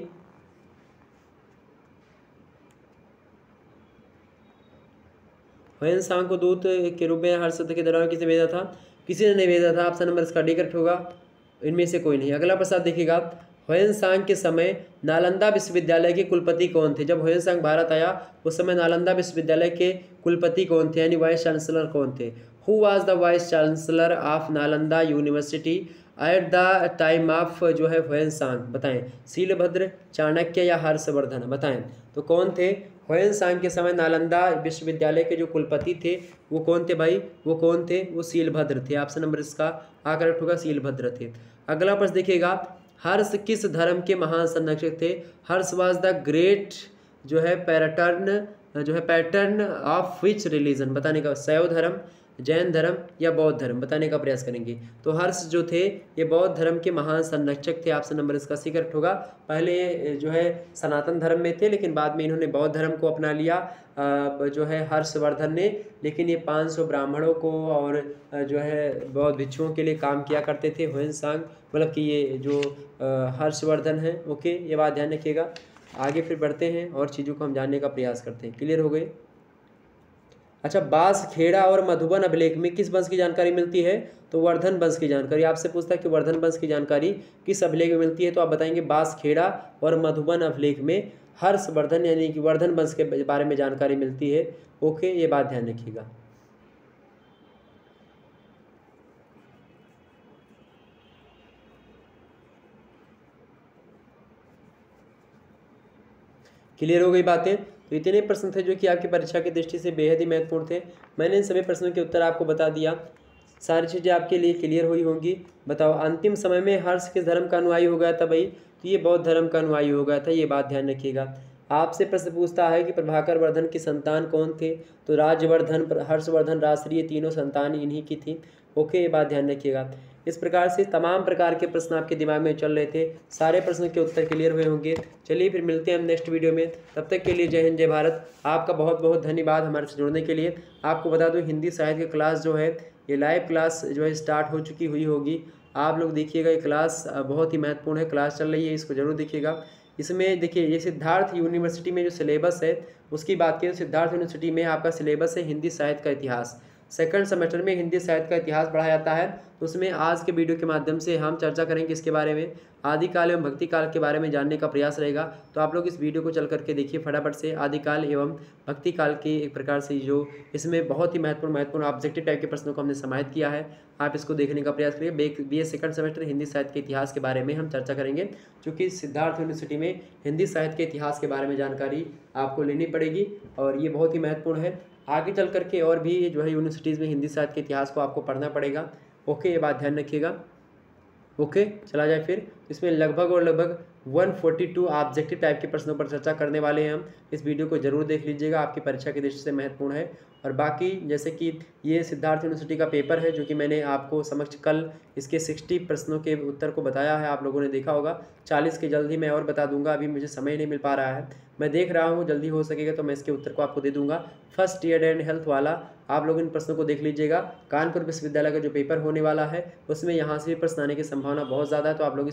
ह्वेन-सांग को दूत के रूप में हर्ष के दरबार में किसने भेजा था? किसी ने नहीं भेजा था। ऑप्शन नंबर इसका डी करेक्ट होगा, इनमें से कोई नहीं। अगला प्रश्न देखिएगा, ह्वेन-सांग के समय नालंदा विश्वविद्यालय के कुलपति कौन थे? जब ह्वेन-सांग भारत आया उस समय नालंदा विश्वविद्यालय के कुलपति कौन थे, यानी वाइस चांसलर कौन थे? Who was the vice chancellor of Nalanda university at the time of जो है ह्वेन-सांग, बताएं। शीलभद्र, चाणक्य या हर्षवर्धन, बताएं। तो कौन थे? ह्वेन-सांग के समय नालंदा विश्वविद्यालय के जो कुलपति थे वो कौन थे भाई? वो कौन थे? वो शीलभद्र थे। ऑप्शन नंबर इसका आ करेक्ट होगा, शीलभद्र थे। अगला प्रश्न देखिएगा, हर्ष किस धर्म के महान संरक्षक थे? हर्ष वाज द ग्रेट जो है पैटर्न ऑफ विच रिलीजन, बताने का। शैव धर्म, जैन धर्म या बौद्ध धर्म, बताने का प्रयास करेंगे। तो हर्ष जो थे ये बौद्ध धर्म के महान संरक्षक थे। ऑप्शन नंबर इसका सी करेक्ट होगा। पहले ये जो है सनातन धर्म में थे, लेकिन बाद में इन्होंने बौद्ध धर्म को अपना लिया जो है हर्षवर्धन ने। लेकिन ये 500 ब्राह्मणों को और जो है बौद्ध भिक्षुओं के लिए काम किया करते थे ह्वेन-सांग, मतलब कि ये जो हर्षवर्धन है। ओके, ये बात ध्यान रखिएगा। आगे फिर बढ़ते हैं और चीज़ों को हम जानने का प्रयास करते हैं। क्लियर हो गए? अच्छा, बांसखेड़ा और मधुबन अभिलेख में किस वंश की जानकारी मिलती है? तो वर्धन वंश की जानकारी। आपसे पूछता है कि वर्धन वंश की जानकारी किस अभिलेख में मिलती है, तो आप बताएंगे बांसखेड़ा और मधुबन अभिलेख में हर्षवर्धन यानी कि वर्धन वंश के बारे में जानकारी मिलती है। ओके, ये बात ध्यान रखिएगा। क्लियर हो गई बातें? तो इतने प्रश्न थे जो कि आपकी परीक्षा की दृष्टि से बेहद ही महत्वपूर्ण थे। मैंने इन सभी प्रश्नों के उत्तर आपको बता दिया, सारी चीज़ें आपके लिए क्लियर हुई होंगी। बताओ, अंतिम समय में हर्ष किस धर्म का अनुयायी हो गया था भाई? तो ये बौद्ध धर्म का अनुयायी हो गया था, ये बात ध्यान रखिएगा। आपसे प्रश्न पूछता है कि प्रभाकर वर्धन की संतान कौन थे? तो राज्यवर्धन, हर्षवर्धन, राजश्री, तीनों संतान इन्हीं की थी। ओके, ये बात ध्यान रखिएगा। इस प्रकार से तमाम प्रकार के प्रश्न आपके दिमाग में चल रहे थे, सारे प्रश्नों के उत्तर क्लियर हुए होंगे। चलिए फिर मिलते हैं हम नेक्स्ट वीडियो में, तब तक के लिए जय हिंद, जय भारत। आपका बहुत बहुत धन्यवाद हमारे से जुड़ने के लिए। आपको बता दूं, हिंदी साहित्य की क्लास जो है ये लाइव क्लास जो है स्टार्ट हो चुकी होगी। आप लोग देखिएगा, ये क्लास बहुत ही महत्वपूर्ण है, क्लास चल रही है, इसको जरूर देखिएगा। इसमें देखिए, ये सिद्धार्थ यूनिवर्सिटी में जो सिलेबस है उसकी बात करें, सिद्धार्थ यूनिवर्सिटी में आपका सिलेबस है हिंदी साहित्य का इतिहास। सेकंड सेमेस्टर में हिंदी साहित्य का इतिहास पढ़ाया जाता है। तो उसमें आज के वीडियो के माध्यम से हम चर्चा करेंगे इसके बारे में, आदिकाल एवं भक्तिकाल के बारे में जानने का प्रयास रहेगा। तो आप लोग इस वीडियो को चल करके देखिए फटाफट से। आदिकाल एवं भक्तिकाल के एक प्रकार से जो इसमें बहुत ही महत्वपूर्ण ऑब्जेक्टिव टाइप के प्रश्नों को हमने समाहित किया है, आप इसको देखने का प्रयास करिए। BA सेकंड सेमेस्टर हिंदी साहित्य के इतिहास के बारे में हम चर्चा करेंगे, क्योंकि सिद्धार्थ यूनिवर्सिटी में हिंदी साहित्य के इतिहास के बारे में जानकारी आपको लेनी पड़ेगी और ये बहुत ही महत्वपूर्ण है। आगे चल करके और भी जो है यूनिवर्सिटीज़ में हिंदी साहित्य के इतिहास को आपको पढ़ना पड़ेगा। ओके, ये बात ध्यान रखिएगा। ओके, चला जाए फिर। इसमें लगभग 142 ऑब्जेक्टिव टाइप के प्रश्नों पर चर्चा करने वाले हैं हम। इस वीडियो को जरूर देख लीजिएगा, आपकी परीक्षा की दृष्टि से महत्वपूर्ण है। और बाकी जैसे कि ये सिद्धार्थ यूनिवर्सिटी का पेपर है, जो कि मैंने आपको समक्ष कल इसके 60 प्रश्नों के उत्तर को बताया है, आप लोगों ने देखा होगा। 40 के जल्द ही मैं और बता दूंगा, अभी मुझे समय नहीं मिल पा रहा है। मैं देख रहा हूँ, जल्दी हो सकेगा तो मैं इसके उत्तर को आपको दे दूंगा। फर्स्ट ईयर एंड हेल्थ वाला आप लोग इन प्रश्नों को देख लीजिएगा। कानपुर विश्वविद्यालय का जो पेपर होने वाला है उसमें यहाँ से भी प्रश्न आने की संभावना बहुत ज़्यादा है, तो आप लोग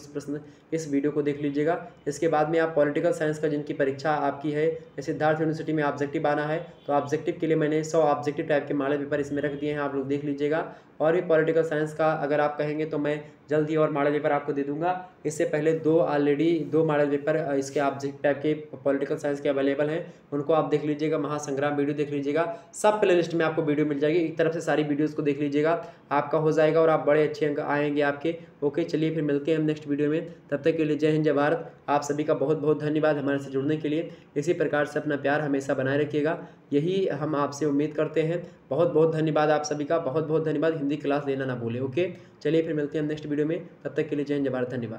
इस वीडियो को देख लीजिएगा। इसके बाद में आप पॉलिटिकल साइंस का जिनकी परीक्षा आपकी है, जैसे सिद्धार्थ यूनिवर्सिटी में ऑब्जेक्टिव आना है, तो ऑब्जेक्टिव के लिए मैंने 100 ऑब्जेक्टिव टाइप के मॉडल पेपर इसमें रख दिए हैं, आप लोग देख लीजिएगा। और भी पॉलिटिकल साइंस का अगर आप कहेंगे तो मैं जल्द ही और मॉडल पेपर आपको दे दूंगा। इससे पहले ऑलरेडी दो मॉडल पेपर इसके ऑब्जेक्ट टाइप के पॉलिटिकल साइंस के अवेलेबल हैं, उनको आप देख लीजिएगा। महासंग्राम वीडियो देख लीजिएगा, सब प्ले लिस्ट में आपको वीडियो मिल जाएगी, एक तरफ से सारी वीडियोज़ को देख लीजिएगा, आपका हो जाएगा और आप बड़े अच्छे अंक आएंगे आपके। ओके, चलिए फिर मिलते हैं हम नेक्स्ट वीडियो में, तब तक के लिए जय हिंद जय भारत। आप सभी का बहुत बहुत धन्यवाद हमारे से जुड़ने के लिए। इसी प्रकार से अपना प्यार हमेशा बनाए रखिएगा, यही हम आपसे उम्मीद करते हैं। बहुत बहुत धन्यवाद आप सभी का, बहुत बहुत धन्यवाद। हिंदी क्लास लेना ना भूलें। ओके, चलिए फिर मिलते हैं हम नेक्स्ट वीडियो में, तब तक के लिए जय हिंद जय भारत, धन्यवाद।